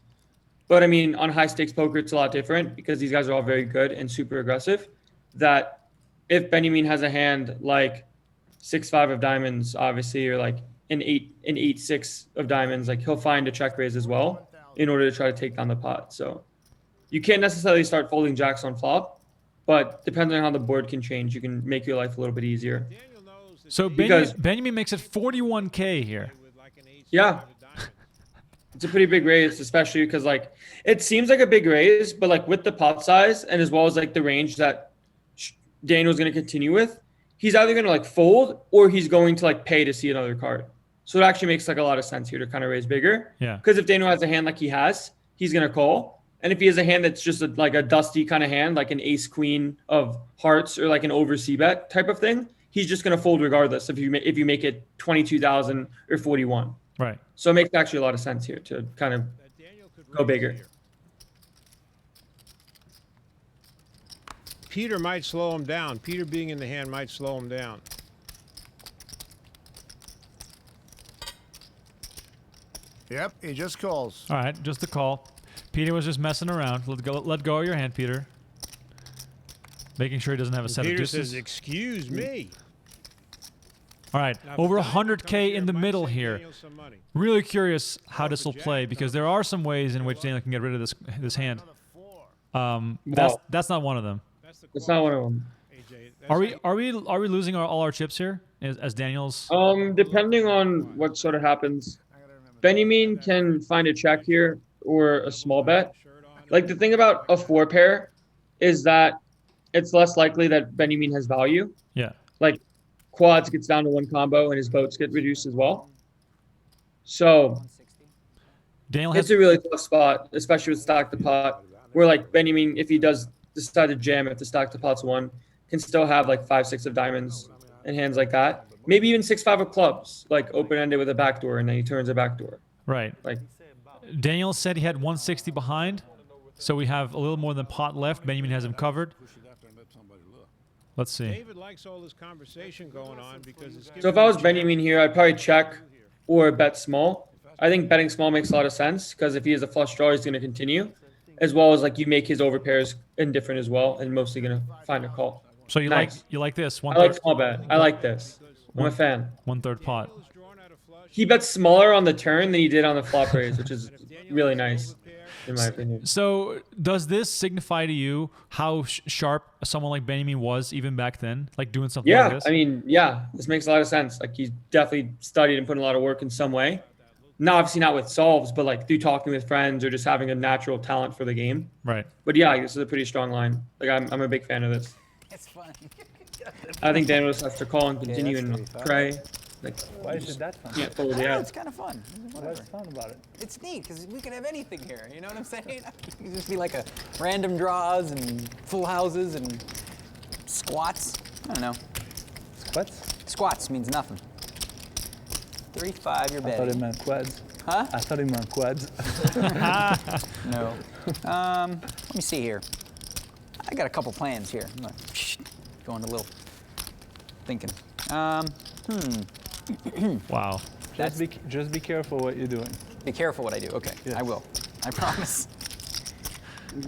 But I mean, on high stakes poker, it's a lot different because these guys are all very good and super aggressive. That if Benyamine has a hand like 6-5 of diamonds, obviously, or like an 8-6 of diamonds, like he'll find a check raise as well in order to try to take down the pot. So you can't necessarily start folding jacks on flop, but depending on how the board can change, you can make your life a little bit easier. So Benyamine makes it 41K here. Yeah. It's a pretty big raise, especially because like it seems like a big raise, but like with the pot size and as well as like the range that Daniel's going to continue with, he's either going to like fold or he's going to like pay to see another card. So it actually makes like a lot of sense here to kind of raise bigger. Yeah. Because if Daniel has a hand like he has, he's going to call. And if he has a hand that's just like a dusty kind of hand, like an ace queen of hearts or like an over c-bet type of thing, he's just going to fold regardless if you make it 22,000 or 41. Right. So it makes actually a lot of sense here to kind of go bigger. Peter might slow him down. Peter being in the hand might slow him down. Yep, he just calls. All right, just a call. Peter was just messing around. Let go of your hand, Peter. Making sure he doesn't have a set of Peter deuces. says, "Excuse me." All right, over 100K in the middle here. Really curious how this will play because there are some ways in which Daniel can get rid of this hand. That's not one of them. It's not one of them. Are we losing all our chips here as Daniel's? Depending on what sort of happens, Benyamine can find a check here or a small bet. Like the thing about a 4 pair is that it's less likely that Benyamine has value. Yeah. Like quads gets down to 1 combo and his boats get reduced as well. So it's a really tough spot, especially with stack the pot, where like Benyamine, if he does decide to jam, if the stack the pot's 1, can still have like 5-6 of diamonds and hands like that. Maybe even 6-5 of clubs, like open-ended with a backdoor, and then he turns a backdoor. Right. Like Daniel said he had 160 behind, so we have a little more than pot left. Benyamine has him covered. Let's see. David likes all this conversation going on because it's so if I was Benyamine here, I'd probably check or bet small. I think betting small makes a lot of sense because if he has a flush draw, he's going to continue, as well as like you make his overpairs indifferent as well, and mostly going to find a call. So you like this? I like small bet. I like this. I'm a fan. 1/3 pot. He bets smaller on the turn than he did on the flop raise, which is really nice, in my opinion. So does this signify to you how sharp someone like Benyamine was even back then, like doing something like this? I mean, this makes a lot of sense. Like he's definitely studied and put in a lot of work in some way. Not obviously not with solves, but like through talking with friends or just having a natural talent for the game. Right. But yeah, this is a pretty strong line. Like I'm a big fan of this. It's fun. I think Daniel just has to call and continue and pray. Like, why is it that fun? Can't fold it out. It's kind of fun. What's fun about it? It's neat because we can have anything here. You know what I'm saying? It can just be like a random draws and full houses and squats. I don't know. Squats? Squats means nothing. 3-5, you're betting. I thought it meant quads. Huh? I thought it meant quads. No. Let me see here. I got a couple plans here. I'm gonna go into a little thinking. Wow. Just be careful what you're doing. Be careful what I do. Okay, yes. I will. I promise.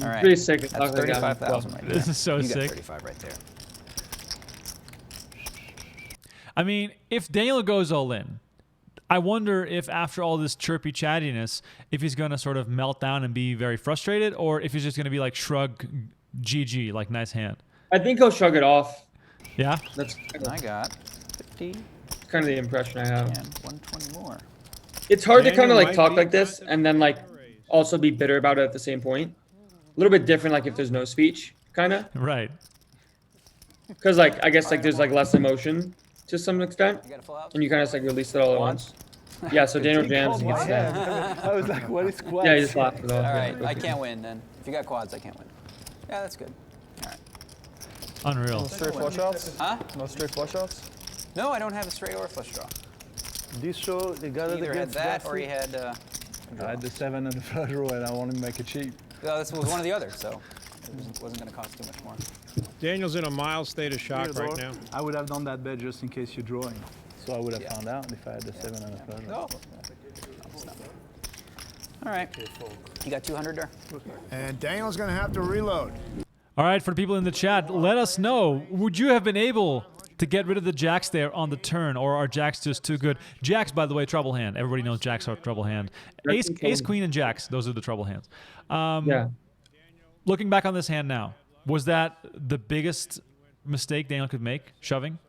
All right. Pretty sick. That's 35,000 right there. This is so you sick. Got 35 right there. I mean, if Daniel goes all in, I wonder if after all this chirpy chattiness, if he's going to sort of melt down and be very frustrated, or if he's just going to be like shrug, GG, like nice hand. I think he'll shrug it off. Yeah? That's I got 50. kind of the impression I have. And 120 more. It's hard to kind of like talk like this and then like also be bitter about it at the same point. A little bit different like if there's no speech, kind of. Right. Because like I guess like there's like less emotion. to some extent, You got a full house? and you kind of just like release it all at once. Yeah, so Daniel jams and gets that. I was like, what is quads? Yeah, he just laughed it off. All right, I can't win then. If you got quads, I can't win. Yeah, that's good. All right. Unreal. No straight flush outs? Huh? No straight flush outs? No, I don't have a straight or a flush draw. This show, the guy He that either had gets that or drafted- he had. I had the 7 and the first row, and I want to make it cheap. Well, this was one or the other, so it wasn't going to cost too much more. Daniel's in a mild state of shock right now. I would have done that bet just in case you're drawing. So I would have found out if I had the 7 and the first row. No. All right. You got 200 there? And Daniel's going to have to reload. All right, for the people in the chat, let us know. Would you have been able to get rid of the jacks there on the turn, or are jacks just too good? Jacks, by the way, trouble hand. Everybody knows jacks are trouble hand. Ace, queen, and jacks, those are the trouble hands. Yeah. Looking back on this hand now, was that the biggest mistake Daniel could make, shoving?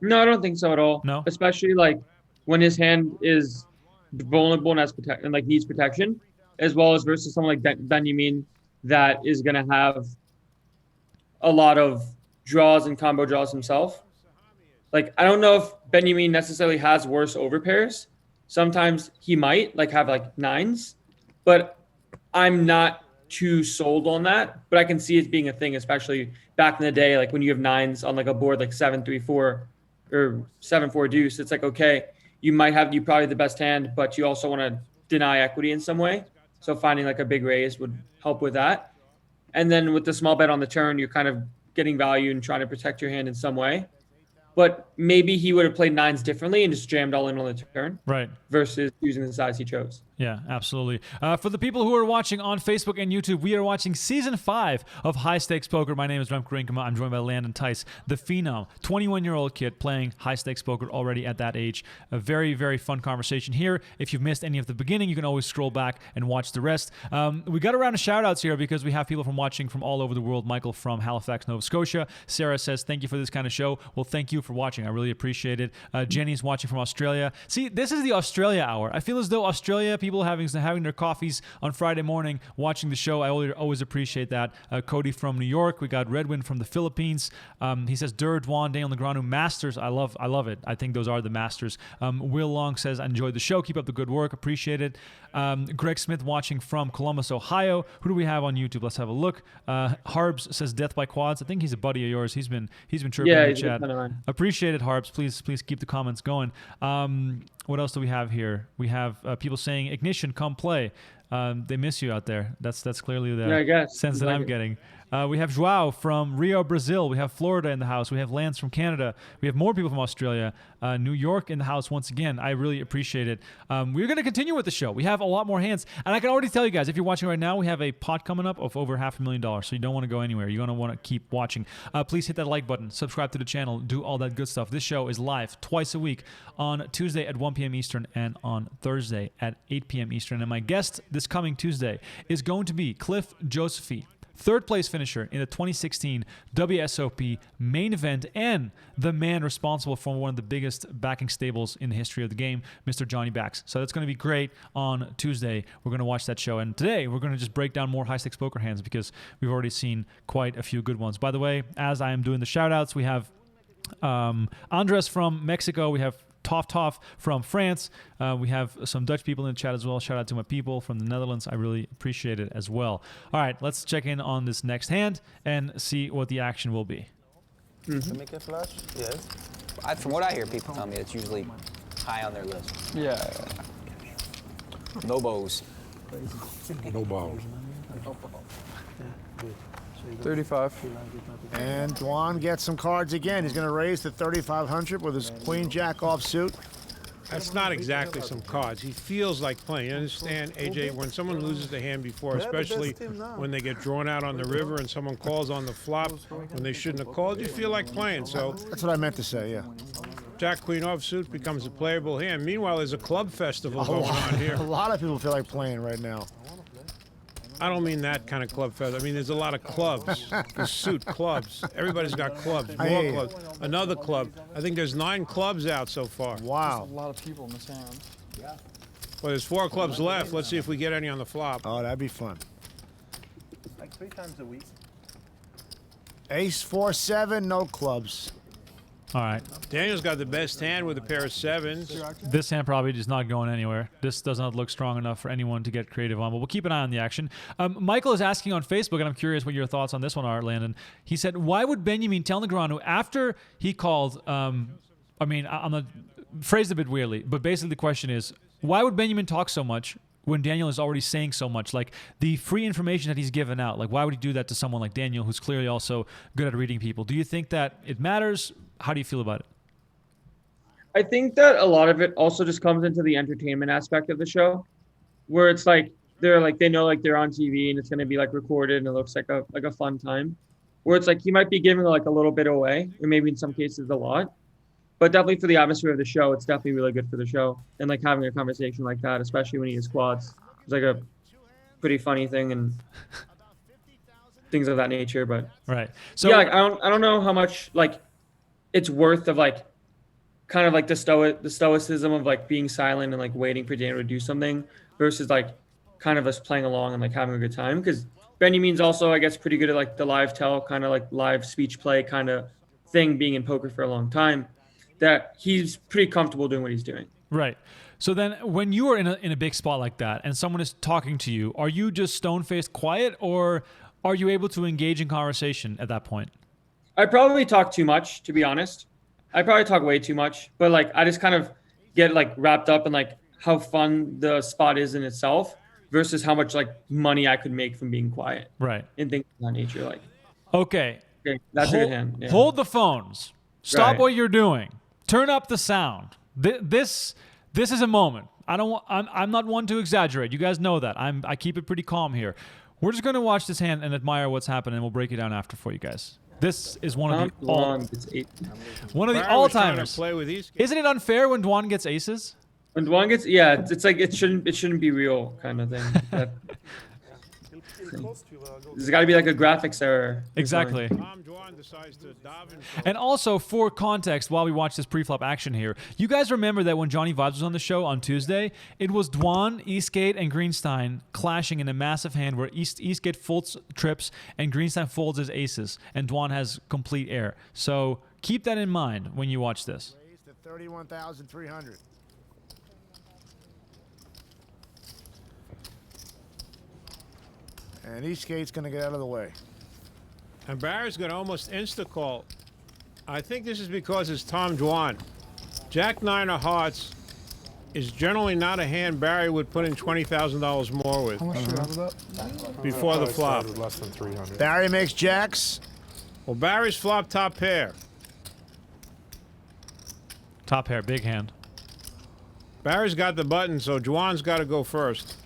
No, I don't think so at all. No? Especially like when his hand is vulnerable and has and like needs protection, as well as versus someone like Benyamine that is going to have a lot of draws and combo draws himself. Like, I don't know if Benyamine necessarily has worse overpairs. Sometimes he might like have like 9s, but I'm not too sold on that. But I can see it being a thing, especially back in the day, like when you have 9s on like a board like 7-3-4 or 7-4 deuce. It's like, okay, you probably the best hand, but you also want to deny equity in some way. So finding like a big raise would help with that. And then with the small bet on the turn, you're kind of getting value and trying to protect your hand in some way. But maybe he would have played 9s differently and just jammed all in on the turn. Right. Versus using the size he chose. Yeah, absolutely. For the people who are watching on Facebook and YouTube, we are watching Season 5 of High Stakes Poker. My name is Remco Rinkema. I'm joined by Landon Tice, the phenom, 21-year-old kid playing High Stakes Poker already at that age. A very, very fun conversation here. If you've missed any of the beginning, you can always scroll back and watch the rest. We got a round of shout-outs here because we have people watching from all over the world. Michael from Halifax, Nova Scotia. Sarah says, thank you for this kind of show. Well, thank you for watching. I really appreciate it. Jenny's watching from Australia. See, this is the Australia hour. I feel as though Australia, people having their coffees on Friday morning, watching the show. I always appreciate that. Cody from New York. We got Redwin from the Philippines. He says, Dwan, Daniel Negreanu, Masters. I love it. I think those are the Masters. Will Long says, I enjoyed the show. Keep up the good work. Appreciate it. Greg Smith watching from Columbus, Ohio. Who do we have on YouTube? Let's have a look. Harbs says, Death by Quads. I think he's a buddy of yours. He's been chirping in the chat. Appreciate it, Harbs. Please keep the comments going. What else do we have here? We have people saying, Ignition, come play. They miss you out there. That's clearly the sense that I'm getting. We have Joao from Rio, Brazil. We have Florida in the house. We have Lance from Canada. We have more people from Australia. New York in the house once again. I really appreciate it. We're going to continue with the show. We have a lot more hands. And I can already tell you guys, if you're watching right now, we have a pot coming up of over $500,000. So you don't want to go anywhere. You're going to want to keep watching. Please hit that like button. Subscribe to the channel. Do all that good stuff. This show is live twice a week on Tuesday at 1 p.m. Eastern and on Thursday at 8 p.m. Eastern. And my guest this coming Tuesday is going to be Cliff Josephy, third place finisher in the 2016 WSOP main event and the man responsible for one of the biggest backing stables in the history of the game, Mr. Johnny Backs. So that's going to be great on Tuesday. We're going to watch that show. And today we're going to just break down more high stakes poker hands because we've already seen quite a few good ones. By the way, as I am doing the shout outs, we have Andres from Mexico. We have Toff from France. We have some Dutch people in the chat as well. Shout out to my people from the Netherlands. I really appreciate it as well. All right, let's check in on this next hand and see what the action will be. To make a flush? Yes. From what I hear, people tell me it's usually high on their list. Yeah. No bows. No balls. 35. And Dwan gets some cards again. He's going to raise to 3,500 with his queen jack offsuit. That's not exactly some cards. He feels like playing. You understand, AJ, when someone loses the hand before, especially when they get drawn out on the river and someone calls on the flop when they shouldn't have called, you feel like playing. So that's what I meant to say, yeah. Jack Queen offsuit becomes a playable hand. Meanwhile, there's a club festival going on here. A lot of people feel like playing right now. I don't mean that kind of club fest. I mean, there's a lot of clubs. The suit clubs. Everybody's got clubs. More clubs. Another club. I think there's 9 clubs out so far. Wow. There's a lot of people in this hand. Well, there's 4 clubs left. Let's see if we get any on the flop. Oh, that'd be fun. Like 3 times a week. Ace 4-7, no clubs. All right. Daniel's got the best hand with a pair of sevens. This hand probably is not going anywhere. This does not look strong enough for anyone to get creative on, but we'll keep an eye on the action. Michael is asking on Facebook, and I'm curious what your thoughts on this one are, Landon. He said, why would Benyamine tell Negreanu after he called, I'm going to phrase it a bit weirdly, but basically the question is, why would Benyamine talk so much when Daniel is already saying so much? Like, the free information that he's given out, like, why would he do that to someone like Daniel, who's clearly also good at reading people? Do you think that it matters? How do you feel about it? I think that a lot of it also just comes into the entertainment aspect of the show, where it's like they know like they're on TV and it's going to be like recorded and it looks like a fun time. Where it's like he might be giving like a little bit away, or maybe in some cases a lot, but definitely for the atmosphere of the show, it's definitely really good for the show. And like having a conversation like that, especially when he has quads, it's like a pretty funny thing and things of that nature. But right, so yeah, like, I don't know how much like it's worth of like kind of like the stoicism of like being silent and like waiting for Daniel to do something versus like kind of us playing along and like having a good time. Because Benyamine's also, I guess, pretty good at like the live tell, kind of like live speech play kind of thing, being in poker for a long time, that he's pretty comfortable doing what he's doing. Right. So then when you are in a big spot like that and someone is talking to you, are you just stone-faced quiet, or are you able to engage in conversation at that point? I probably talk too much, to be honest. I probably talk way too much, but like I just kind of get like wrapped up in like how fun the spot is in itself versus how much like money I could make from being quiet. Right. And things of that nature. Like, okay, that's a good hand. Yeah. Hold the phones. Stop Right. what you're doing. Turn up the sound. This is a moment. I'm not one to exaggerate. You guys know that. I keep it pretty calm here. We're just going to watch this hand and admire what's happening, and we'll break it down after for you guys. This is one of the all-timers. Isn't it unfair when Dwan gets aces? When Dwan gets, yeah, it's like it shouldn't be real kind of thing. There's got to be like a graphics error. Exactly. And also, for context, while we watch this pre-flop action here, you guys remember that when Johnny Vibes was on the show on Tuesday, it was Dwan, Eastgate, and Greenstein clashing in a massive hand where Eastgate folds trips and Greenstein folds his aces, and Dwan has complete air. So keep that in mind when you watch this. 31,300. And Eastgate's going to get out of the way. And Barry's going to almost insta-call. I think this is because it's Tom Dwan. Jack 9 of hearts is generally not a hand Barry would put in $20,000 more with. How much do you have of that? Before the flop. Less than 300. Barry makes jacks. Well, Barry's flop top pair. Top pair, big hand. Barry's got the button, so Dwan's got to go first.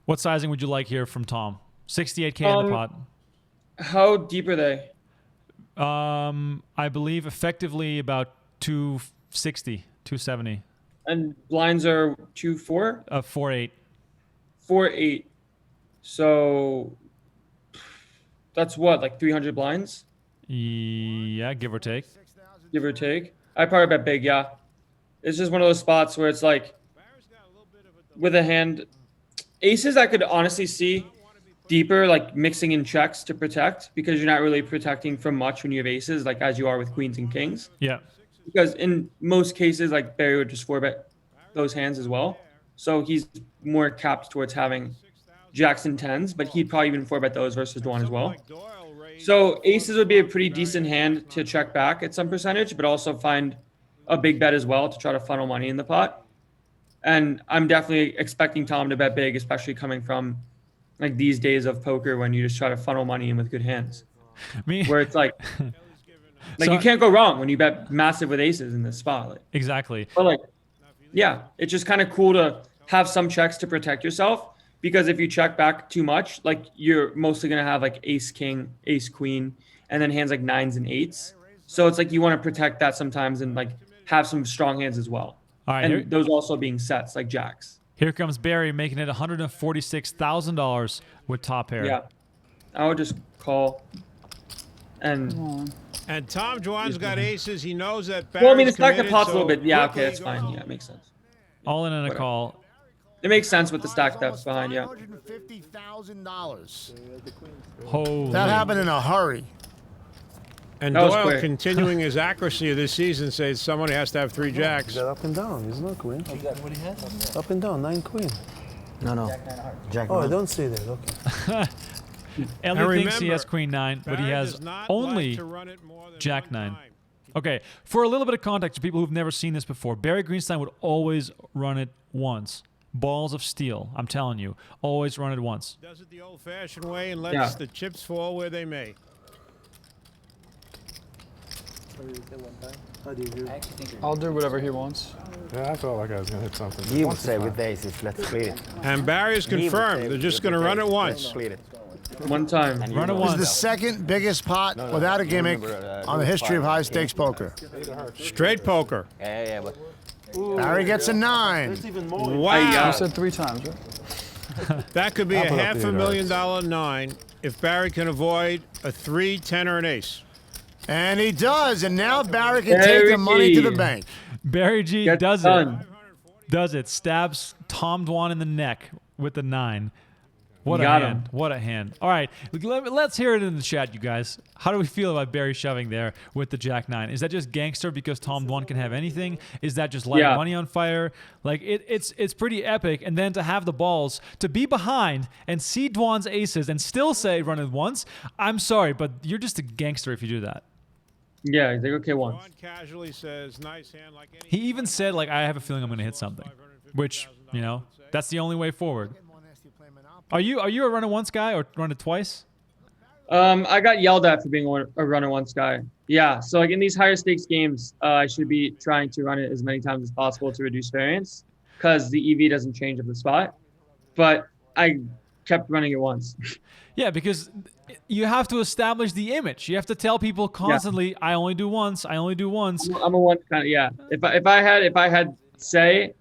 What sizing would you like here from Tom? 68K in the pot. How deep are they? I believe effectively about 260, 270. And blinds are 2-4? 4-8. 4-8. So that's what, like 300 blinds? Yeah, give or take. Give or take. I probably bet big, yeah. It's just one of those spots where it's like with a hand. Aces I could honestly see deeper, like mixing in checks to protect, because you're not really protecting from much when you have aces, like as you are with queens and kings. Yeah. Because in most cases, like Barry would just 4-bet those hands as well. So he's more capped towards having jacks and tens, but he'd probably even 4-bet those versus Dwan as well. So aces would be a pretty decent hand to check back at some percentage, but also find a big bet as well to try to funnel money in the pot. And I'm definitely expecting Tom to bet big, especially coming from like these days of poker when you just try to funnel money in with good hands. Where it's like so, you can't go wrong when you bet massive with aces in this spot. Like, exactly. But like, yeah, it's just kind of cool to have some checks to protect yourself, because if you check back too much, like you're mostly going to have like ace, king, ace, queen, and then hands like 9s and 8s. So it's like you want to protect that sometimes and like have some strong hands as well. All right, and those also being sets like jacks. Here comes Barry making it $146,000 with top pair. Yeah, I would just call. And Tom Dwan's got aces. He knows that Barry's well, I mean, it's not the committed, pot's a little so bit. Yeah, okay, that's fine. Yeah, it makes sense. All in and a call. It makes sense with the stack depth behind, yeah. $550,000. Holy. That happened in a hurry. And That was Doyle, quick. continuing his accuracy of this season, says somebody has to have 3 jacks. You got up and down. It's not queen. What he has? Up and down, 9 queen. No. Jack Oh, I nine. don't see that. Okay. Ellie thinks he remember, has queen 9, but he Barry has does not only like to run it more than jack one 9. time. Okay, for a little bit of context for people who've never seen this before, Barry Greenstein would always run it once. Balls of steel, I'm telling you. Always run it once. Does it the old-fashioned way and lets Yeah. the chips fall where they may. How do you do? I'll do whatever he wants. Yeah, I felt like I was gonna hit something. He would say with aces, let's split it. And Barry's confirmed. They're just going to run it once. Split it. One time. Run it This is the once. second biggest pot without a gimmick on the history of high stakes poker. Straight poker. Yeah, but Barry gets a 9. There's even more. Wow. You said 3 times, right? That could be I'll a put up the $500,000 9 if Barry can avoid a 3, 10, or an ace. And he does, and now Barry can take the money to the bank. Barry G Get does done. it. Does it. Stabs Tom Dwan in the neck with the 9. What a Got hand. him. What a hand. All right. Let's hear it in the chat, you guys. How do we feel about Barry shoving there with the jack 9? Is that just gangster because Tom Dwan can have anything? Is that just lighting Yeah. money on fire? Like, it's pretty epic. And then to have the balls to be behind and see Dwan's aces and still say run it once, I'm sorry, but you're just a gangster if you do that. Yeah, he's like, okay, once. Juan casually says, nice hand like any. He even said, like, I have a feeling I'm going to hit something, which, you know, that's the only way forward. Are you a run it once guy or run it twice? I got yelled at for being a runner once guy. Yeah, so like in these higher stakes games, I should be trying to run it as many times as possible to reduce variance because the EV doesn't change at the spot. But I kept running it once. Yeah, because you have to establish the image. You have to tell people constantly, I only do once, I only do once. I'm a one kind of, yeah. If I had say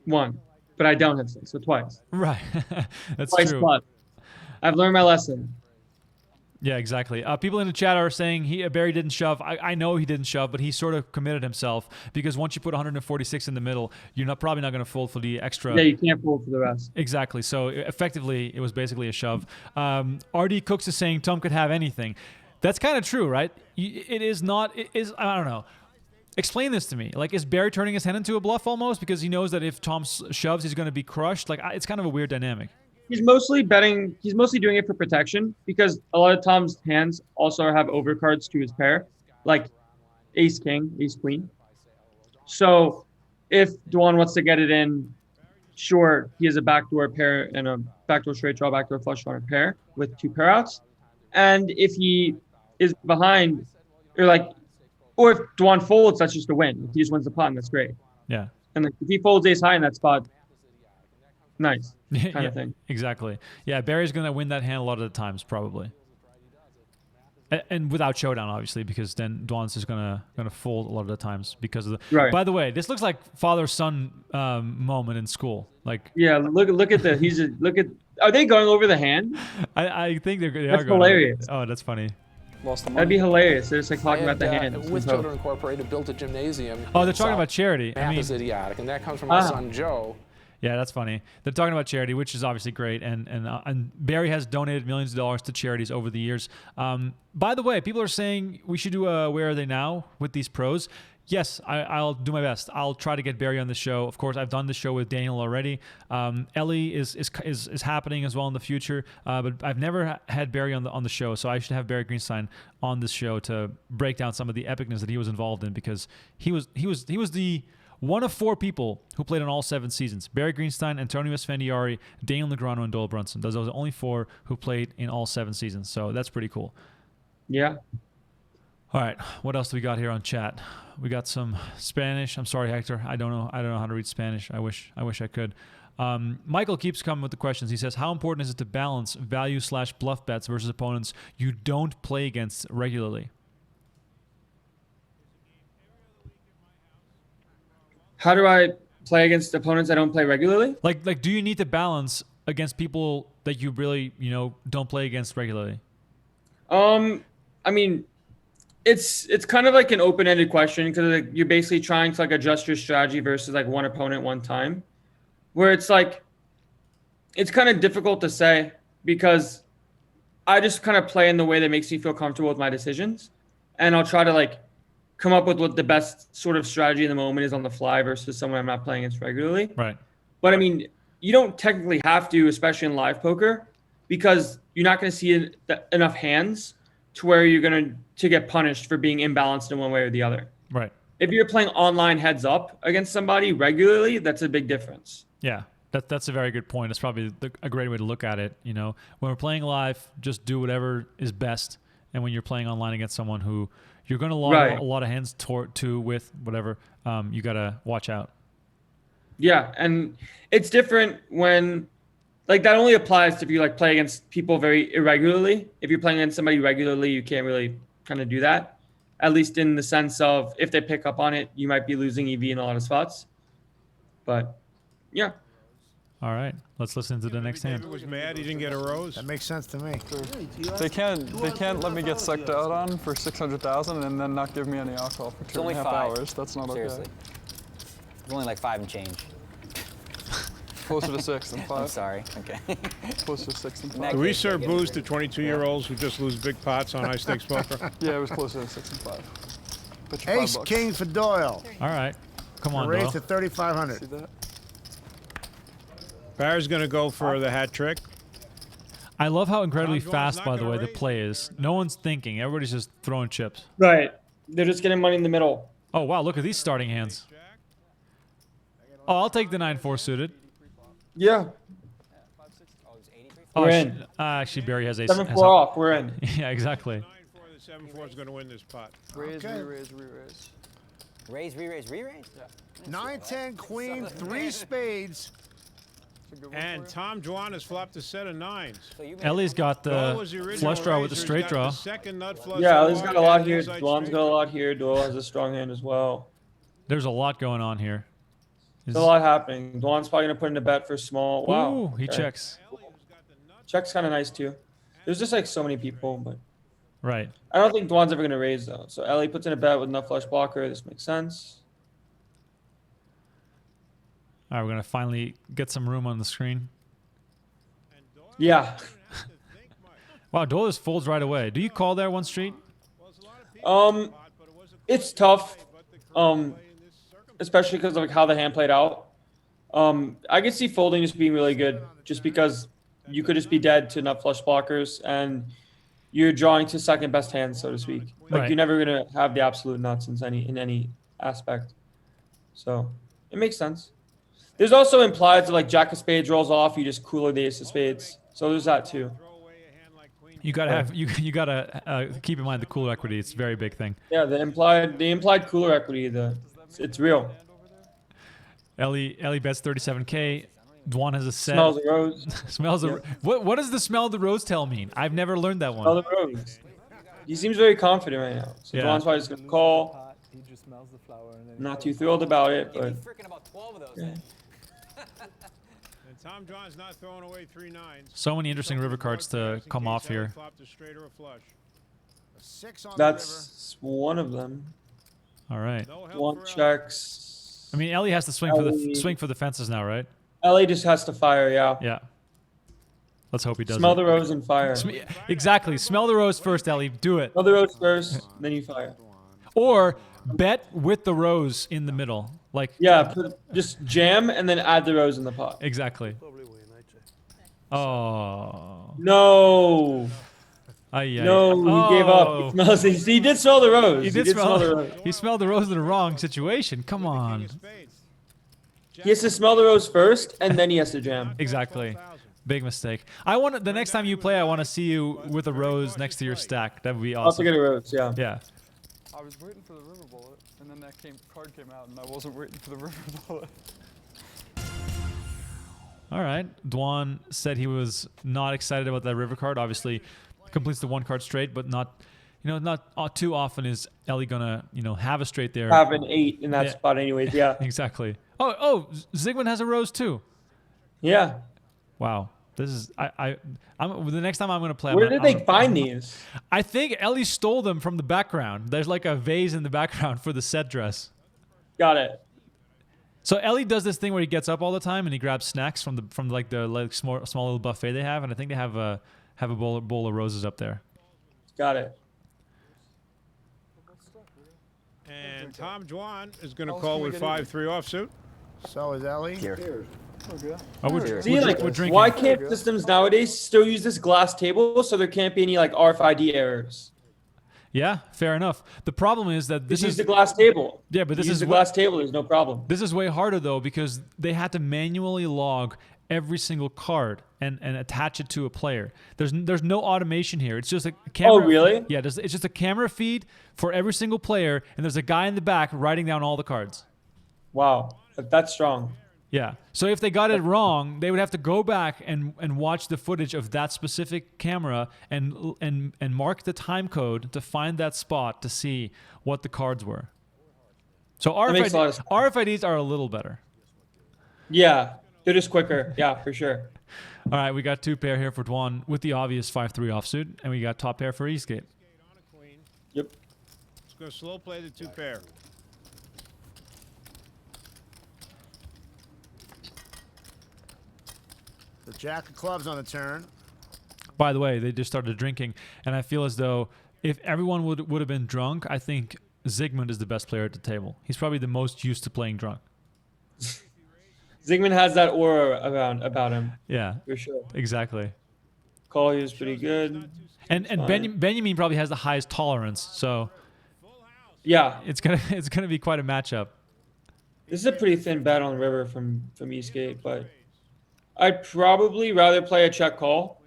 one, but I don't have say, so twice. Right. That's Twice true. plus. I've learned my lesson. Yeah, exactly. People in the chat are saying Barry didn't shove. I know he didn't shove, but he sort of committed himself because once you put 146 in the middle, you're probably not going to fold for the extra. Yeah, you can't fold for the rest. Exactly. So effectively, it was basically a shove. RD Cooks is saying Tom could have anything. That's kind of true, right? It is not. It is. I don't know. Explain this to me. Like, is Barry turning his hand into a bluff almost because he knows that if Tom shoves, he's going to be crushed? Like, it's kind of a weird dynamic. He's mostly betting. He's mostly doing it for protection because a lot of Tom's hands also have overcards to his pair, like ace king, ace queen. So if Dwan wants to get it in, sure, he has a backdoor pair and a backdoor straight draw, backdoor flush draw pair with 2 pair outs. And if he is behind, or if Dwan folds, that's just a win. If he just wins the pot, and that's great. Yeah. And if he folds ace high in that spot, nice kind Yeah, of thing. Exactly. Yeah, Barry's going to win that hand a lot of the times, probably. And without showdown, obviously, because then Dwan's just gonna fold a lot of the times because of the. Right. By the way, this looks like father-son moment in school. Like, Yeah, look at the look at. Are they going over the hand? I think they That's are going. hilarious. Oh, that's funny. Lost the money. That'd be hilarious. They're just like talking about the hand. With Children Incorporated, built a gymnasium. Oh, they're talking about charity. I Math mean, is idiotic, and that comes from my son Joe. yeah, that's funny. They're talking about charity, which is obviously great, and Barry has donated millions of dollars to charities over the years. By the way, people are saying we should do Where Are They Now with these pros. Yes, I'll do my best. I'll try to get Barry on the show. Of course, I've done the show with Daniel already. Ellie is happening as well in the future, but I've never had Barry on the show, so I should have Barry Greenstein on this show to break down some of the epicness that he was involved in because he was the one of 4 people who played on all 7 seasons. Barry Greenstein, Antonio Esfandiari, Daniel Negreanu, and Doyle Brunson. Those are the only 4 who played in all 7 seasons. So that's pretty cool. Yeah. All right, what else do we got here on chat? We got some Spanish. I'm sorry, Hector. I don't know how to read Spanish. I wish I could. Michael keeps coming with the questions. He says, how important is it to balance value/bluff bets versus opponents you don't play against regularly? How do I play against opponents I don't play regularly? Like, do you need to balance against people that you really, don't play against regularly? I mean, it's kind of like an open-ended question because you're basically trying to adjust your strategy versus one opponent one time. where it's like, it's kind of difficult to say because I just kind of play in the way that makes me feel comfortable with my decisions. And I'll try to like come up with what the best sort of strategy in the moment is on the fly versus someone I'm not playing against regularly. Right. But I mean, you don't technically have to, especially in live poker, because you're not going to see enough hands to where you're going to get punished for being imbalanced in one way or the other. Right. If you're playing online heads up against somebody regularly, that's a big difference. Yeah. That's a very good point. It's probably a great way to look at it. You know, when we're playing live, just do whatever is best. And when you're playing online against someone who you're going to log a lot of hands to with whatever, you got to watch out. Yeah, and it's different when, like, that only applies if you like play against people very irregularly. If you're playing against somebody regularly, you can't really kind of do that. At least in the sense of if they pick up on it, you might be losing EV in a lot of spots. But yeah. All right, let's listen to the next hand. David was mad he didn't get a rose. That makes sense to me. They can't let me get sucked out on for 600,000 and then not give me any alcohol for 2.5 hours. That's not Seriously. okay. It's only like 5 and change. Closer to 6 than 5. I'm sorry. Okay. Closer to 6 than 5. Do we serve booze to 22-year-olds who just lose big pots on high stakes poker? Yeah, it was closer to 6 and 5. Bet you Ace $5. king for Doyle. All right, come on, Raised Doyle. to 3,500. See that? Barry's going to go for the hat trick. I love how incredibly Dwan's fast, not by the gonna way, the raise. play is. No one's thinking. Everybody's just throwing chips. Right. They're just getting money in the middle. Oh, wow, look at these starting hands. Oh, I'll take the 9-4 suited. Yeah. Oh, We're in. Actually, Barry has a 7-4 off. We're in. Yeah, exactly. 9-4, the 7-4 is going to win this pot. Raise, Okay. re-raise, re-raise. Raise, re-raise, re-raise? Yeah. 9-10 queen, 3 spades. That's a good one And for you. Tom Dwan has flopped a set of 9s. So you made Ellie's got Doyle the was original flush draw with the raiser. He's straight got draw. the second nut flush Yeah, draw Ali's got a lot and here. inside Dwan's straight got a draw. lot here. Doyle has a strong hand as well. There's a lot going on here. There's a lot happening. Dwan's probably going to put in a bet for small. Wow. Ooh, he Okay. checks. Check's kind of nice too. There's just like so many people, but Right. I don't think Dwan's ever going to raise though. So Ellie puts in a bet with nut flush blocker. This makes sense. All right, we're going to finally get some room on the screen. Yeah. Wow, Doyle just folds right away. Do you call there one street? It's tough. Especially because of like how the hand played out. I could see folding just being really good, just because you could just be dead to nut flush blockers and you're drawing to second best hands, so to speak. Like Right. you're never gonna have the absolute nuts in any aspect. So it makes sense. There's also implied that like Jack of Spades rolls off, you just cooler the Ace of Spades. So there's that too. You gotta have you gotta keep in mind the cooler equity. It's a very big thing. Yeah, the implied cooler equity, it's real. Ellie bets 37K. Dwan has a set. Smells the rose. Smells a. What does the smell of the rose tail mean? I've never learned that one. Smell the rose. He seems very confident right now. So Yeah. Dwan's probably just gonna call. He just smells the flower and then Not too thrilled about it, but freaking about 12 of those yeah. in. And Tom Dwan's not throwing away 3 9s. So many interesting river cards to come off here. Flopped a straight or a flush. 6 on the That's one of them. All right. No help One for Ellie. I checks. mean, Ellie has to swing for the fences now, right? Ellie just has to fire, yeah. Yeah. Let's hope he does. Smell it. the rose and fire. Exactly. Smell the rose first, Ellie. Do it. Smell the rose first, then you fire. Or bet with the rose in the middle. Like Yeah, just jam and then add the rose in the pot. Exactly. Oh. No. No, No, he gave up. He did smell the rose. He did smell the rose. He smelled the rose in the wrong situation. Come on. He has to smell the rose first, and then he has to jam. Exactly. Big mistake. I want the next time you play, I want to see you with a rose next to your stack. That would be I'll have to awesome. get a rose, yeah. Yeah. I was waiting for the river bullet, and then that card came out, and I wasn't waiting for the river bullet. All right. Dwan said he was not excited about that river card. Obviously, completes the 1 card straight, but not, not too often is Ellie gonna, have a straight there. Have an 8 in that spot, anyways. Yeah. Exactly. Oh, Zygmunt has a rose too. Yeah. Wow. This is I'm the next time I'm gonna play. Where did they find these? I think Ellie stole them from the background. There's like a vase in the background for the set dress. Got it. So Ellie does this thing where he gets up all the time and he grabs snacks from the small little buffet they have, and I think they have a bowl of roses up there. Got it. And Tom Dwan is going to call with 5-3 offsuit. So is Ellie. Here. Oh, we're drinking. Why can't systems nowadays still use this glass table so there can't be any like RFID errors? Yeah, fair enough. The problem is that this is the glass table. Yeah, but this is the glass table. There's no problem. This is way harder though because they had to manually log every single card and attach it to a player. There's no automation here. It's just a camera. Oh, really? Yeah, it's just a camera feed for every single player, and there's a guy in the back writing down all the cards. Wow, that's strong. Yeah. So if they got it wrong, they would have to go back and watch the footage of that specific camera and mark the time code to find that spot to see what the cards were. So RFIDs are a little better. Yeah, they're just quicker. Yeah, for sure. All right, we got 2 pair here for Dwan with the obvious 5-3 offsuit, and we got top pair for Eastgate. Yep. Let's go slow play the 2 pair. The jack of clubs on the turn. By the way, they just started drinking, and I feel as though if everyone would have been drunk, I think Zygmunt is the best player at the table. He's probably the most used to playing drunk. Zygmunt has that aura about him. Yeah, for sure. Exactly. Call is pretty good. And Benyamine probably has the highest tolerance, so yeah, it's gonna be quite a matchup. This is a pretty thin bet on the river from Eastgate, but I'd probably rather play a check call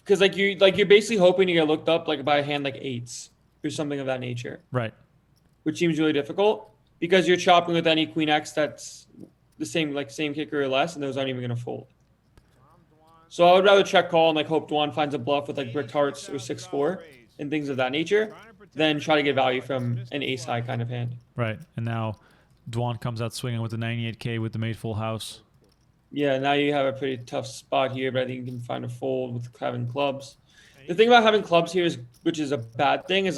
because you're basically hoping to get looked up like by a hand like 8s or something of that nature. Right. Which seems really difficult because you're chopping with any Queen X that's the same kicker or less, and those aren't even gonna fold. So I would rather check call and hope Dwan finds a bluff with bricked hearts or 6-4 and things of that nature than try to get value from an ace high kind of hand. Right. And now Dwan comes out swinging with the 98K with the made full house. Yeah, now you have a pretty tough spot here, but I think you can find a fold with having clubs. The thing about having clubs here which is a bad thing, is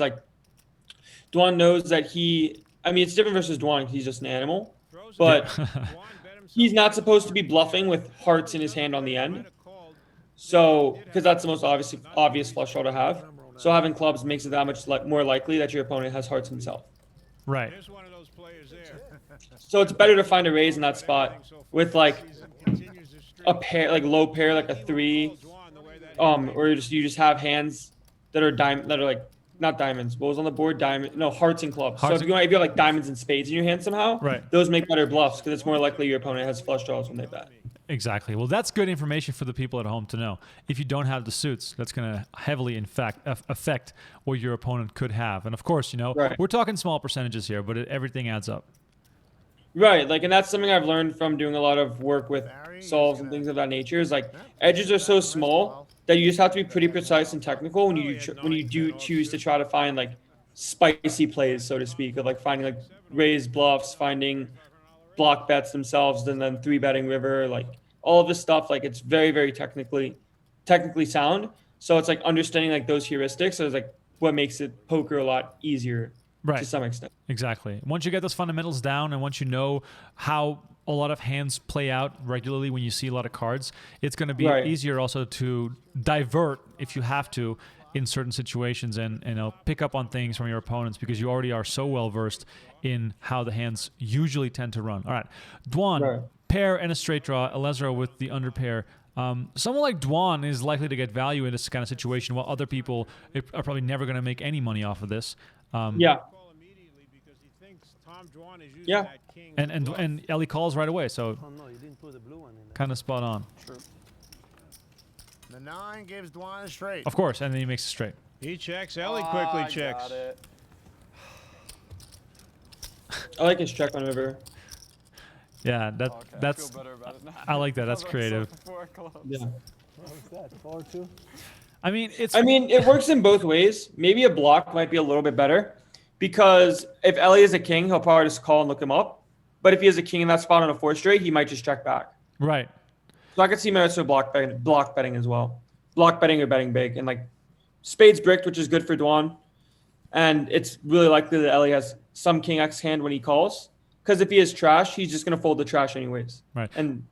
Dwan knows that it's different versus Dwan because he's just an animal, but he's not supposed to be bluffing with hearts in his hand on the end. So, because that's the most obvious flush draw to have. So having clubs makes it that much more likely that your opponent has hearts himself. Right. So it's better to find a raise in that spot with a pair, low pair, a 3, or you just have hands that are not diamonds. What was on the board? Hearts and clubs. So if you have diamonds and spades in your hand somehow, right, those make better bluffs because it's more likely your opponent has flush draws when they bet. Exactly. Well, that's good information for the people at home to know. If you don't have the suits, that's going to heavily affect what your opponent could have. And of course, right, we're talking small percentages here, but everything adds up. Right. And that's something I've learned from doing a lot of work with solves and things of that nature is edges are so small that you just have to be pretty precise and technical when you do choose to try to find spicy plays, so to speak, of finding raised bluffs, finding block bets themselves, and then 3-betting river, all of this stuff. It's very, very technically sound. So it's understanding those heuristics is what makes it poker a lot easier, right, to some extent. Exactly. Once you get those fundamentals down, and once you know how a lot of hands play out regularly when you see a lot of cards, it's going to be easier also to divert if you have to in certain situations and pick up on things from your opponents because you already are so well versed in how the hands usually tend to run. All right, Dwan, pair and a straight draw, Elezra with the under pair. Someone like Dwan is likely to get value in this kind of situation, while other people are probably never going to make any money off of this. Yeah. Yeah. And Ellie calls right away, so kind of spot on. True. The 9 gives Dwan a straight. Of course, and then he makes a straight. He checks. Ellie quickly checks. Got it. I like his check on river. Yeah, that's. I like that. That's creative. Yeah. What's that? 4-2. I mean, it works in both ways. Maybe a block might be a little bit better because if Ellie is a king, he'll probably just call and look him up. But if he has a king in that spot on a 4 straight, he might just check back. Right. So I could see merits for block betting as well. Block betting or betting big. And spades bricked, which is good for Dwan. And it's really likely that Ellie has some king X hand when he calls Because if he is trash, he's just gonna fold the trash anyways. Right. And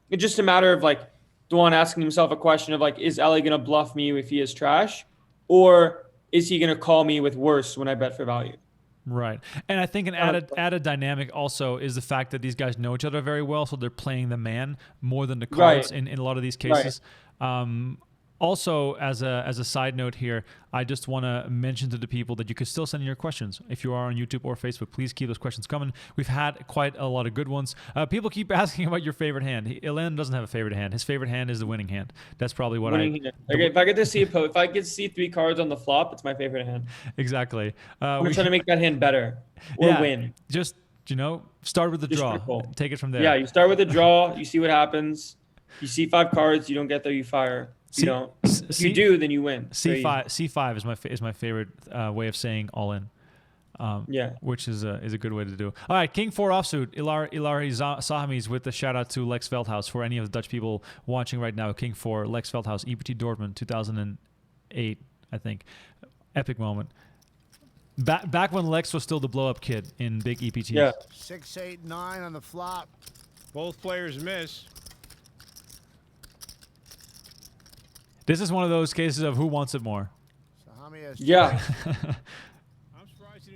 it's just a matter of like Dwan asking himself a question of like, is Eli gonna bluff me if he is trash, or is he gonna call me with worse when I bet for value? Right. And I think an added dynamic also is the fact that these guys know each other very well, so they're playing the man more than the cards in a lot of these cases. Also, as a side note here, I just want to mention to the people that you can still send in your questions. If you are on YouTube or Facebook, please keep those questions coming. We've had quite a lot of good ones. People keep asking about your favorite hand. Ilan doesn't have a favorite hand. His favorite hand is the winning hand. That's probably what if I get to see if I get to see 3 cards on the flop, it's my favorite hand. Exactly. I'm trying to make that hand better or win. Just, start with the draw. Take it from there. Yeah, you start with the draw. You see what happens. You see 5 cards. You don't get there, you fire. You don't. If you do, then you win. C5 is my favorite way of saying all in. Which is a good way to do. All right, King 4 offsuit. Ilari Sahamies with the shout out to Lex Veldhuis for any of the Dutch people watching right now. King 4, Lex Veldhuis, EPT Dortmund, 2008, I think. Epic moment. Back when Lex was still the blow up kid in big EPTs. Yeah. 6, 8, 9 on the flop. Both players miss. This is one of those cases of who wants it more. Yeah.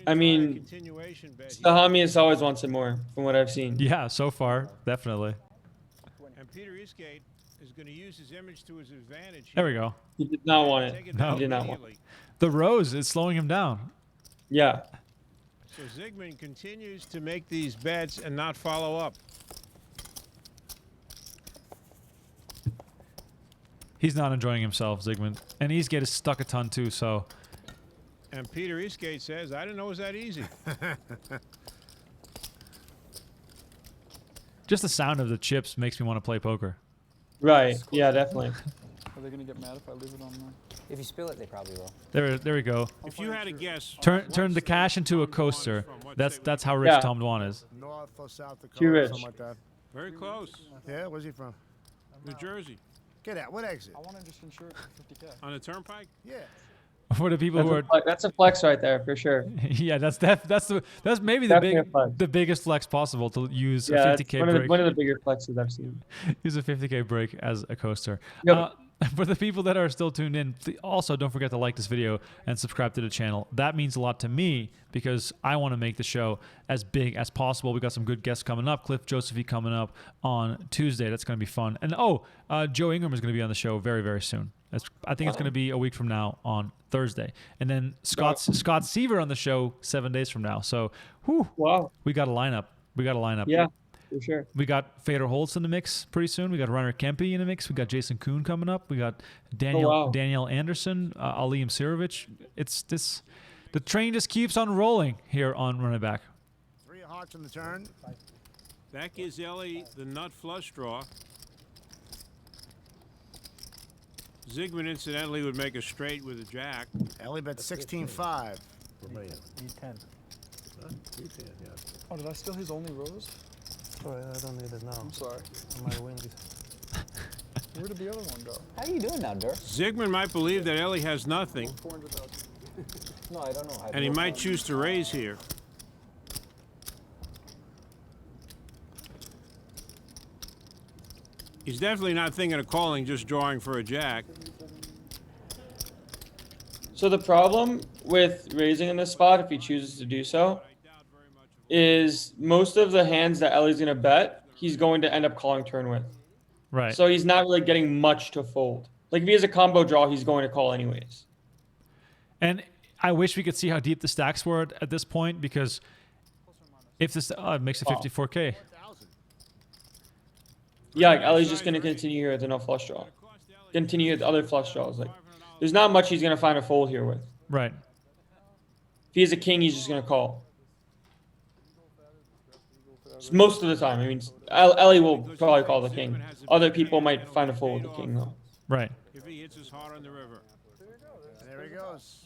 I mean, Sahamies always wants it more, from what I've seen. Yeah, so far, definitely. And Peter Eastgate is going to use his image to his advantage. There we go. He did not want it. No. He did not want it. The rose is slowing him down. Yeah. So Zygmunt continues to make these bets and not follow up. He's not enjoying himself, Zygmunt. And Eastgate is stuck a ton too, so. And Peter Eastgate says, I didn't know it was that easy. Just the sound of the chips makes me want to play poker. Right. Yeah, definitely. Are they going to get mad if I leave it on there? If you spill it, they probably will. There we go. If you had a guess. Turn the cash into a coaster. That's how rich Tom Dwan is. North or South Dakota, Too rich. something like that. Very close. Yeah, where's he from? New Jersey. Get out. What exit? I want to just insure it for 50K. On the turnpike? Yeah. For the people who are, that's a flex right there for sure. Yeah, that's maybe the biggest flex possible to use a 50K break. One of the bigger flexes I've seen. Use a 50K break as a coaster. Yep. For the people that are still tuned in, also don't forget to like this video and subscribe to the channel. That means a lot to me because I want to make the show as big as possible. We got some good guests coming up. Cliff Josephy coming up on Tuesday. That's going to be fun. And Joe Ingram is going to be on the show very, very soon. I think it's going to be a week from now on Thursday. And then Scott Seaver on the show 7 days from now. So, we got a lineup. Yeah, for sure. We got Fedor Holtz in the mix pretty soon. We got Rainer Kempe in the mix. We got Jason Kuhn coming up. We got Daniel Anderson, Ali Imsirovic. The train just keeps on rolling here on Run It Back. 3 hearts on the turn. That gives Ellie the nut flush draw. Zygmunt incidentally would make a straight with a jack. Ellie bet 16-5. E10. Huh? E10, yeah. Oh, did I steal his only rose? Oh, I don't even know. I'm sorry. I might win this. Where did the other one go? How are you doing now, Dirk? Zygmunt might believe that Ellie has nothing. 400,000. No, I don't know. And he might choose to raise here. He's definitely not thinking of calling, just drawing for a jack. So the problem with raising in this spot, if he chooses to do so, is most of the hands that Ellie's going to bet, he's going to end up calling turn with. Right. So he's not really getting much to fold. Like if he has a combo draw, he's going to call anyways. And I wish we could see how deep the stacks were at this point because if this it makes it 54K. Yeah, like Ellie's just going to continue here with a no flush draw. Continue with other flush draws. Like, there's not much he's going to find a fold here with. Right. If he has a king, he's just going to call. Most of the time. I mean, Ellie will probably call the king. Other people might find a fold with the king, though. Right. If he hits his heart on the river. There he goes.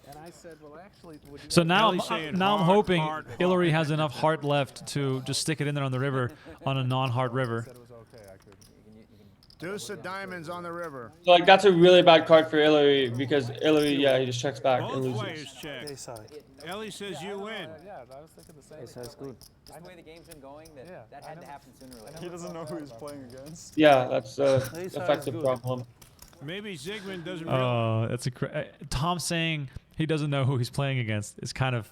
And I said, well, actually, So now I'm hoping Ilari has enough heart left to just stick it in there on the river, on a non-hard river. Deuce of diamonds on the river. So, like, that's a really bad card for Ilari because Ilari, yeah, he just checks back and Both loses. players check. Ellie says you win. Yeah, I was thinking the same. That's good. Just the way the game's been going, that had to happen sooner or later. He doesn't know who he's playing against. Yeah, that's an effective problem. Maybe Zygmunt doesn't. Oh, that's Tom saying he doesn't know who he's playing against is kind of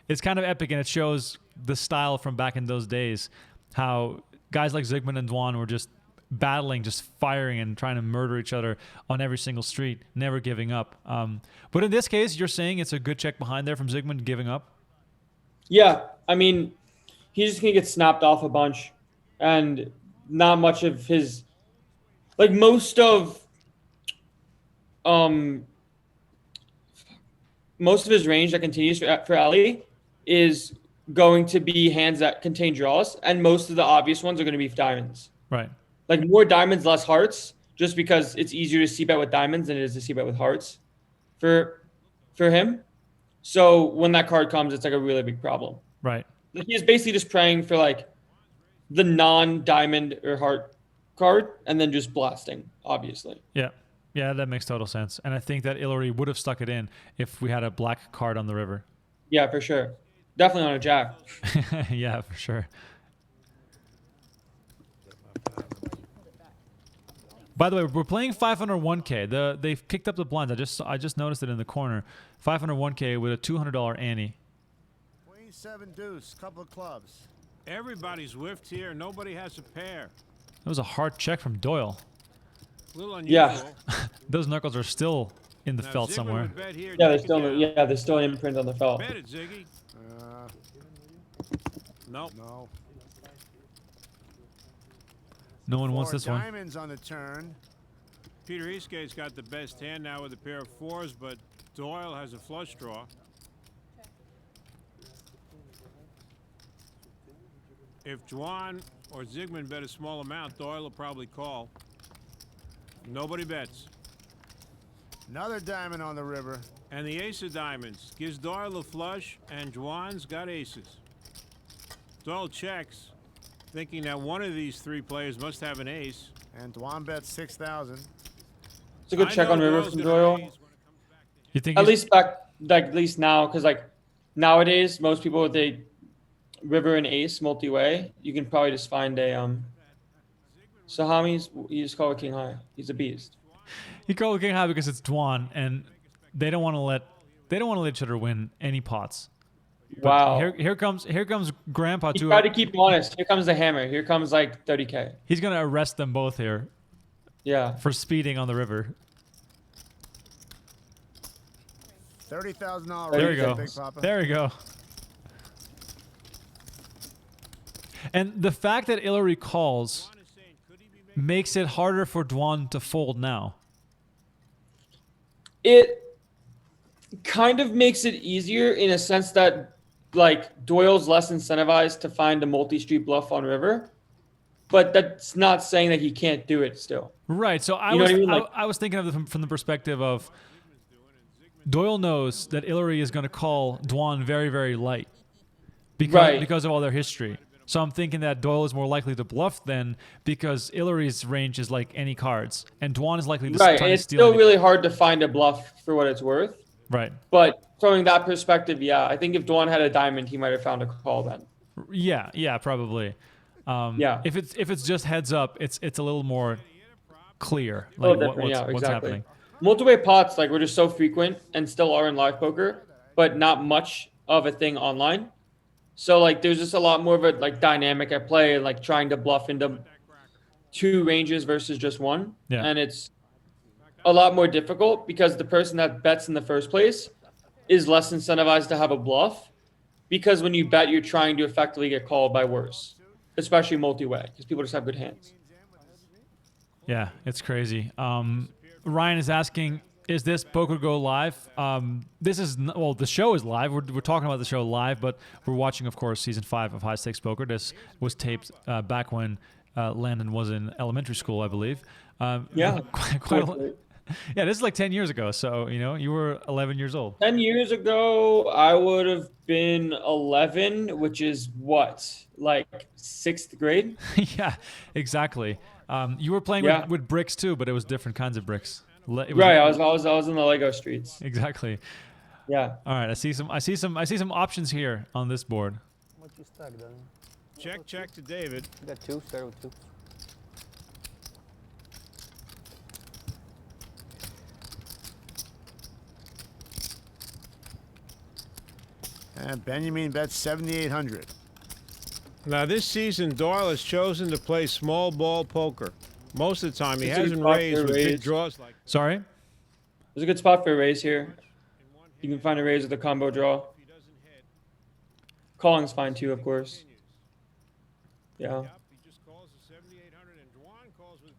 epic, and it shows the style from back in those days. How guys like Zygmunt and Dwan were just battling, just firing and trying to murder each other on every single street, never giving up. But in this case, you're saying it's a good check behind there from Zygmunt giving up? Yeah, I mean, he's just going to get snapped off a bunch. And not much of his... Like, most of his range that continues for Ali is going to be hands that contain draws, and most of the obvious ones are going to be diamonds. Right. Like more diamonds, less hearts, just because it's easier to c-bet with diamonds than it is to c-bet with hearts for him. So when that card comes, it's like a really big problem. Right. Like he's basically just praying for like the non-diamond or heart card and then just blasting, obviously. Yeah. Yeah, that makes total sense. And I think that Ilari would have stuck it in if we had a black card on the river. Yeah, for sure. Definitely on a jack. Yeah, for sure. By the way, we're playing 501k. They've kicked up the blinds. I just noticed it in the corner. 501k with a $200 ante. Queen 7 deuce, couple of clubs. Everybody's whiffed here. Nobody has a pair. That was a hard check from Doyle. A little unusual. Yeah. Those knuckles are still in the felt somewhere. Yeah, they're still an imprint on the felt. Bet it, Ziggy. Nope. No. No one wants this one. Diamonds on the turn. Peter Eastgate's got the best hand now with a pair of fours, but Doyle has a flush draw. If Dwan or Zygmunt bet a small amount, Doyle will probably call. Nobody bets. Another diamond on the river. And the ace of diamonds gives Doyle a flush, and Dwan's got aces. Doyle checks, thinking that one of these three players must have an ace. And Dwan bets 6,000. It's a good check on river from Doyle. You think at least now, because like nowadays most people with a river and ace multi-way, you can probably just find a Sahamies. You just call it king high. He's a beast. You call it king high because it's Dwan, and they don't want to let each other win any pots. But wow. Here comes Grandpa too. Try to keep him honest. Here comes the hammer. Here comes like 30K. He's gonna arrest them both here. Yeah. For speeding on the river. $30,000. There we go. Big Papa. There we go. And the fact that Ilari calls makes it harder for Dwan to fold now. It kind of makes it easier in a sense that like Doyle's less incentivized to find a multi-street bluff on river, but that's not saying that he can't do it still. Right. So I was thinking of it from the perspective of Doyle knows that Ilari is going to call Dwan very, very light because of all their history. So I'm thinking that Doyle is more likely to bluff then because Ilari's range is like any cards, and Dwan is likely to try to steal. It's still really hard to find a bluff for what it's worth. Right. But from that perspective, yeah, I think if Dwan had a diamond, he might have found a call then. Yeah, probably. Yeah. If it's just heads up, it's a little more clear, like what's happening. Multi-way pots like were just so frequent and still are in live poker, but not much of a thing online. So like there's just a lot more of a like dynamic at play, like trying to bluff into two ranges versus just one. Yeah. And it's a lot more difficult because the person that bets in the first place is less incentivized to have a bluff, because when you bet, you're trying to effectively get called by worse, especially multi-way, because people just have good hands. Yeah, it's crazy. Ryan is asking, is this PokerGo live? This is, well, the show is live. We're talking about the show live, but we're watching, of course, Season 5 of High Stakes Poker. This was taped back when Landon was in elementary school, I believe. Yeah. Yeah, this is like 10 years ago. So, you were 11 years old. 10 years ago, I would have been 11, which is what? Like 6th grade? Yeah, exactly. You were playing with bricks too, but it was different kinds of bricks. Right, I was in the Lego streets. Exactly. Yeah. All right, I see some options here on this board. What you stack, Daniel? Check to David. You got 2. Start with 2. And Benyamine bets 7,800. Now this season, Doyle has chosen to play small ball poker. Most of the time, he hasn't raised with big draws like. Sorry. There's a good spot for a raise here. You can find a raise with a combo draw. Calling's fine too, of course. Yeah.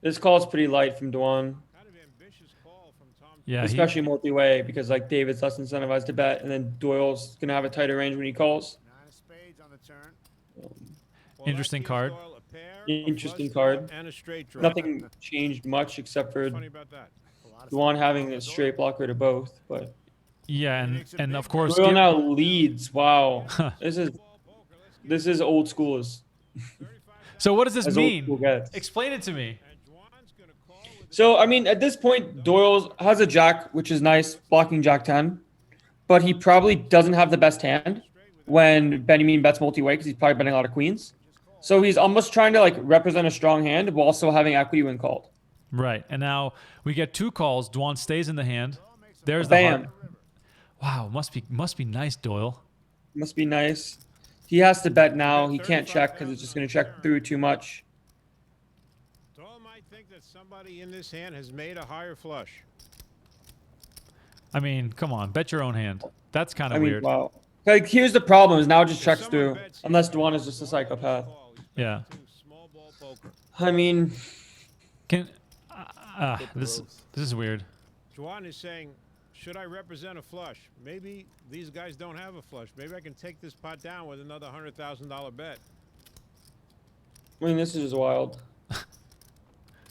This call's pretty light from Dwan. Yeah. Especially multi-way because like David's less incentivized to bet, and then Doyle's gonna have a tighter range when he calls. 9 of spades on the turn. Interesting card. Interesting card. And a straight draw. Nothing changed much except for Dwan having a straight blocker to both, but. Yeah, and of course. Doyle now leads. Wow. This is old school. So what does this as mean? Old school gets. Explain it to me. So, I mean, at this point, Doyle has a jack, which is nice, blocking jack 10. But he probably doesn't have the best hand when Benyamine bets multi-way because he's probably betting a lot of queens. So he's almost trying to, like, represent a strong hand while also having equity when called. Right. And now we get 2 calls. Dwan stays in the hand. There's the Bam. heart. Wow, must be nice, Doyle. Must be nice. He has to bet now. He can't check because it's just going to check through too much. Doyle might think that somebody in this hand has made a higher flush. I mean, come on, bet your own hand. That's kind of weird. Wow. Like, here's the problem: is now it just checks through, unless Dwan is just a psychopath. Yeah. I mean, this is weird. Dwan is saying, should I represent a flush? Maybe these guys don't have a flush. Maybe I can take this pot down with another $100,000 bet. I mean, this is just wild.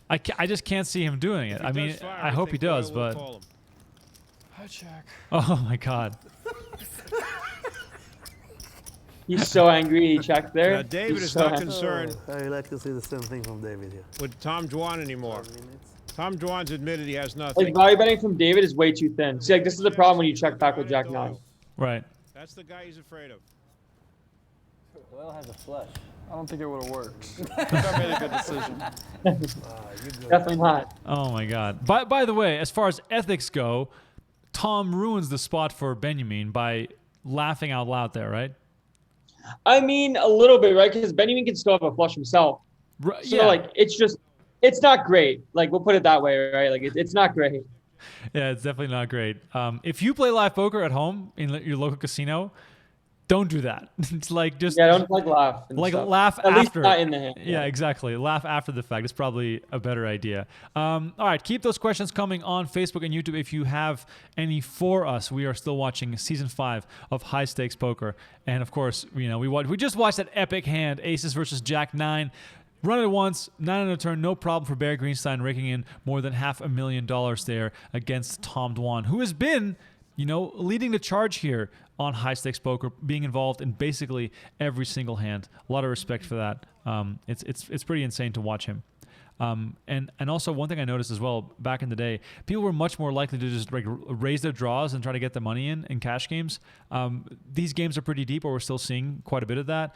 I just can't see him doing it. I mean, I hope he does, but. Hi, check. Oh my God. He's so angry he checked there. Now, David He's is so not angry. concerned I like to see the same thing from David here. with Tom Dwan anymore. Tom Dwan's admitted he has nothing. Like, value betting from David is way too thin. See, like, this is the problem when you check back with Jack 9. Right. That's the guy he's afraid of. Doyle has a flush. I don't think it would have worked. I think I made a good decision. Definitely not. Oh my God. By the way, as far as ethics go, Tom ruins the spot for Benyamine by laughing out loud there, right? I mean, a little bit, right? Because Benyamine can still have a flush himself. Right, so, yeah. like, it's not great. Like, we'll put it that way, right? Like, it's not great. Yeah, it's definitely not great. If you play live poker at home in your local casino, don't do that. It's like just don't like laugh. And like stuff. laugh At after. least not in the hand. Yeah, exactly. Laugh after the fact. It's probably a better idea. All right, keep those questions coming on Facebook and YouTube if you have any for us. We are still watching season 5 of High Stakes Poker, and of course, you know, we just watched that epic hand, Aces versus Jack 9. Run it once, 9 on the turn, no problem for Barry Greenstein, raking in more than $500,000 there against Tom Dwan, who has been, you know, leading the charge here on High Stakes Poker, being involved in basically every single hand. A lot of respect for that. It's pretty insane to watch him. And also one thing I noticed as well back in the day, people were much more likely to just like raise their draws and try to get the money in cash games. These games are pretty deep, but we're still seeing quite a bit of that.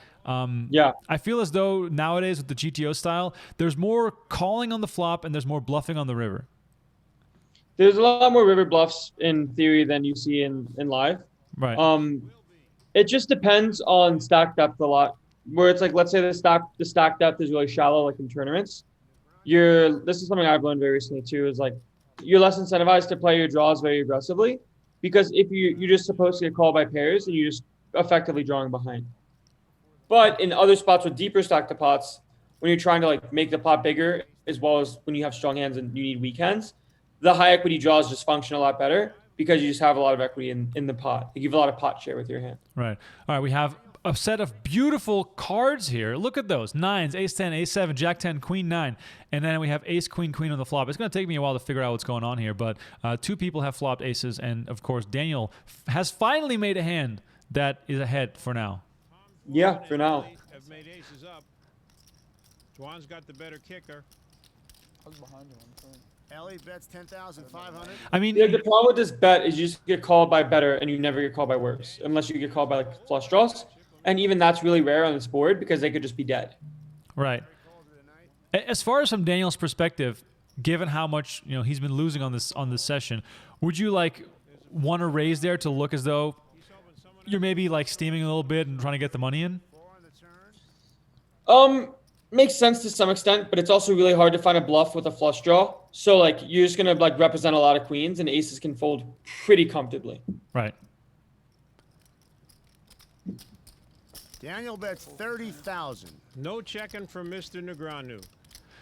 Yeah. I feel as though nowadays with the GTO style, there's more calling on the flop and there's more bluffing on the river. There's a lot more river bluffs in theory than you see in live. Right. It just depends on stack depth a lot. Where it's like, let's say the stack depth is really shallow, like in tournaments. This is something I've learned very recently too, is like you're less incentivized to play your draws very aggressively, because if you're just supposed to get called by pairs and you're just effectively drawing behind. But in other spots with deeper stack to pots, when you're trying to like make the pot bigger, as well as when you have strong hands and you need weak hands, the high equity draws just function a lot better because you just have a lot of equity in the pot. You give a lot of pot share with your hand. Right. All right, we have a set of beautiful cards here. Look at those. 9s, ace 10, ace 7, jack 10, queen 9. And then we have ace, queen, queen on the flop. It's going to take me a while to figure out what's going on here, but 2 people have flopped aces. And, of course, Daniel has finally made a hand that is ahead for now. Yeah, for now. Have made aces up. Dwan's got the better kicker. was behind you on turn. Ellie bets 10,500. I mean, Yeah, the problem with this bet is you just get called by better and you never get called by worse, unless you get called by like flush draws. And even that's really rare on this board because they could just be dead. right. As far as from Daniel's perspective, given how much he's been losing on this session, would you like want to raise there to look as though you're maybe like steaming a little bit and trying to get the money in? Makes sense to some extent, but it's also really hard to find a bluff with a flush draw. So like you're just gonna like represent a lot of queens, and aces can fold pretty comfortably. Right. Daniel bets 30,000. No checking from Mr. Negreanu.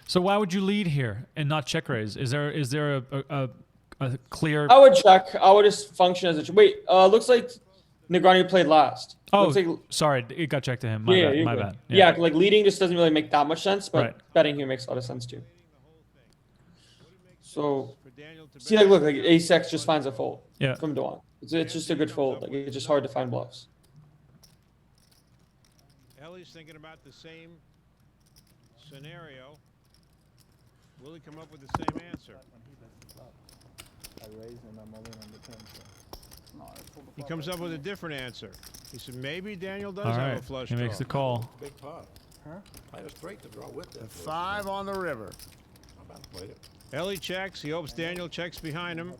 So why would you lead here and not check raise? Is there a clear? I would check. I would just function as a wait. Looks like Negreanu played last. Oh, like, sorry, it got checked to him. My bad. Yeah, like leading just doesn't really make that much sense, but right. betting here makes a lot of sense too. So, see, like look, like ace-x just finds a fold. Yeah. From Dwan. It's just a good fold. Like it's just hard to find bluffs. Ellie's thinking about the same scenario. Will he come up with the same answer? I raise and I'm only on the turn. He comes up with a different answer. He said maybe Daniel does All have right. a flush He draw. makes the call. Big pot. Huh? I had a straight to draw with The that. 5 on the river. I'm about to play it. Ellie checks. He hopes Daniel checks behind him.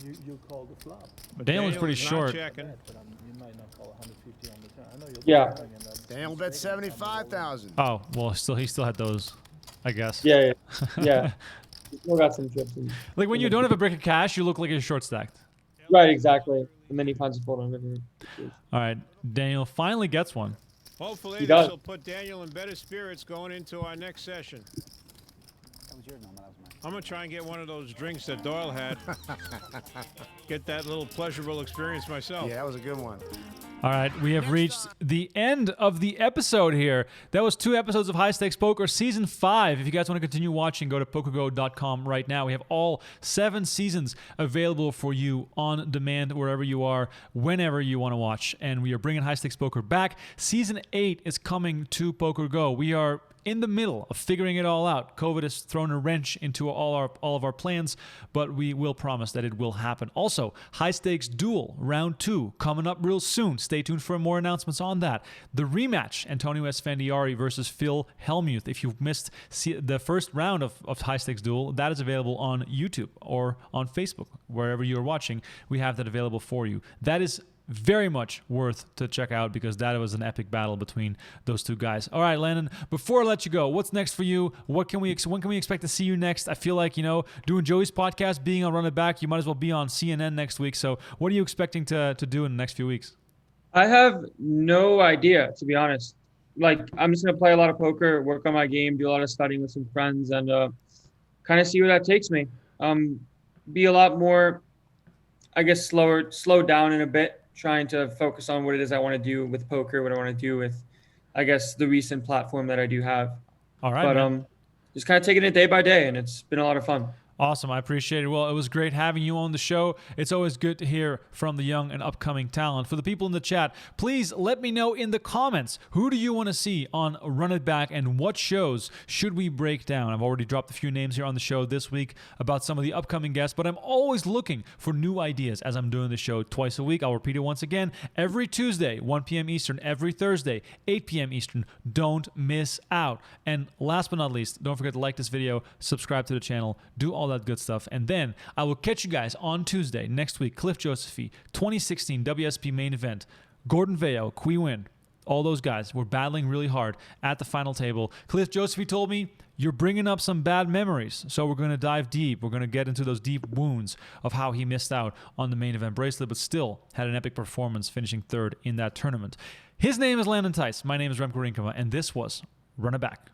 You call the flop. But Daniel was pretty is not short. checking. But you might not call 150 on the turn. I know you'll Yeah. Daniel bets 75,000. Oh well, he still had those, I guess. Yeah. You still got some chips. Like when you don't have a brick of cash, you look like you're short stacked. Right, exactly. And then he finds a fold on river. All right, Daniel finally gets one. Hopefully He this does. will put Daniel in better spirits going into our next session. That was yours, no, that was mine. I'm going to try and get one of those drinks that Doyle had. Get that little pleasurable experience myself. Yeah, that was a good one. All right, we have reached the end of the episode here. That was 2 episodes of High Stakes Poker Season 5. If you guys want to continue watching, go to PokerGo.com right now. We have all 7 seasons available for you on demand wherever you are, whenever you want to watch. And we are bringing High Stakes Poker back. Season 8 is coming to PokerGo. We are in the middle of figuring it all out. COVID has thrown a wrench into all of our plans, but we will promise that it will happen. Also, High Stakes Duel Round 2 coming up real soon. Stay tuned for more announcements on that. The rematch, Antonio Esfandiari versus Phil Hellmuth. If you've missed the first round of High Stakes Duel, that is available on YouTube or on Facebook. Wherever you are watching, we have that available for you. That is very much worth to check out because that was an epic battle between those 2 guys. All right, Landon, before I let you go, what's next for you? When can we expect to see you next? I feel like, doing Joey's podcast, being on Run It Back, you might as well be on CNN next week. So what are you expecting to do in the next few weeks? I have no idea, to be honest. Like, I'm just going to play a lot of poker, work on my game, do a lot of studying with some friends, and kind of see where that takes me. Be a lot more, I guess, slow down in a bit, trying to focus on what it is I want to do with poker, what I want to do with, I guess, the recent platform that I do have. All right, but just kind of taking it day by day, and it's been a lot of fun. Awesome. I appreciate it. Well, it was great having you on the show. It's always good to hear from the young and upcoming talent. For the people in the chat, please let me know in the comments, who do you want to see on Run It Back and what shows should we break down? I've already dropped a few names here on the show this week about some of the upcoming guests, but I'm always looking for new ideas as I'm doing the show twice a week. I'll repeat it once again. Every Tuesday, 1 p.m. Eastern. Every Thursday, 8 p.m. Eastern. Don't miss out. And last but not least, don't forget to like this video, subscribe to the channel, do all that good stuff. And then I will catch you guys on Tuesday next week. Cliff Josephy, 2016 WSP main event. Gordon Veo, Qui Win. All those guys were battling really hard at the final table. Cliff Josephy told me, you're bringing up some bad memories. So we're going to dive deep. We're going to get into those deep wounds of how he missed out on the main event bracelet, but still had an epic performance, finishing 3rd in that tournament. His name is Landon Tice. My name is Remco Rinkema, and this was Run It Back.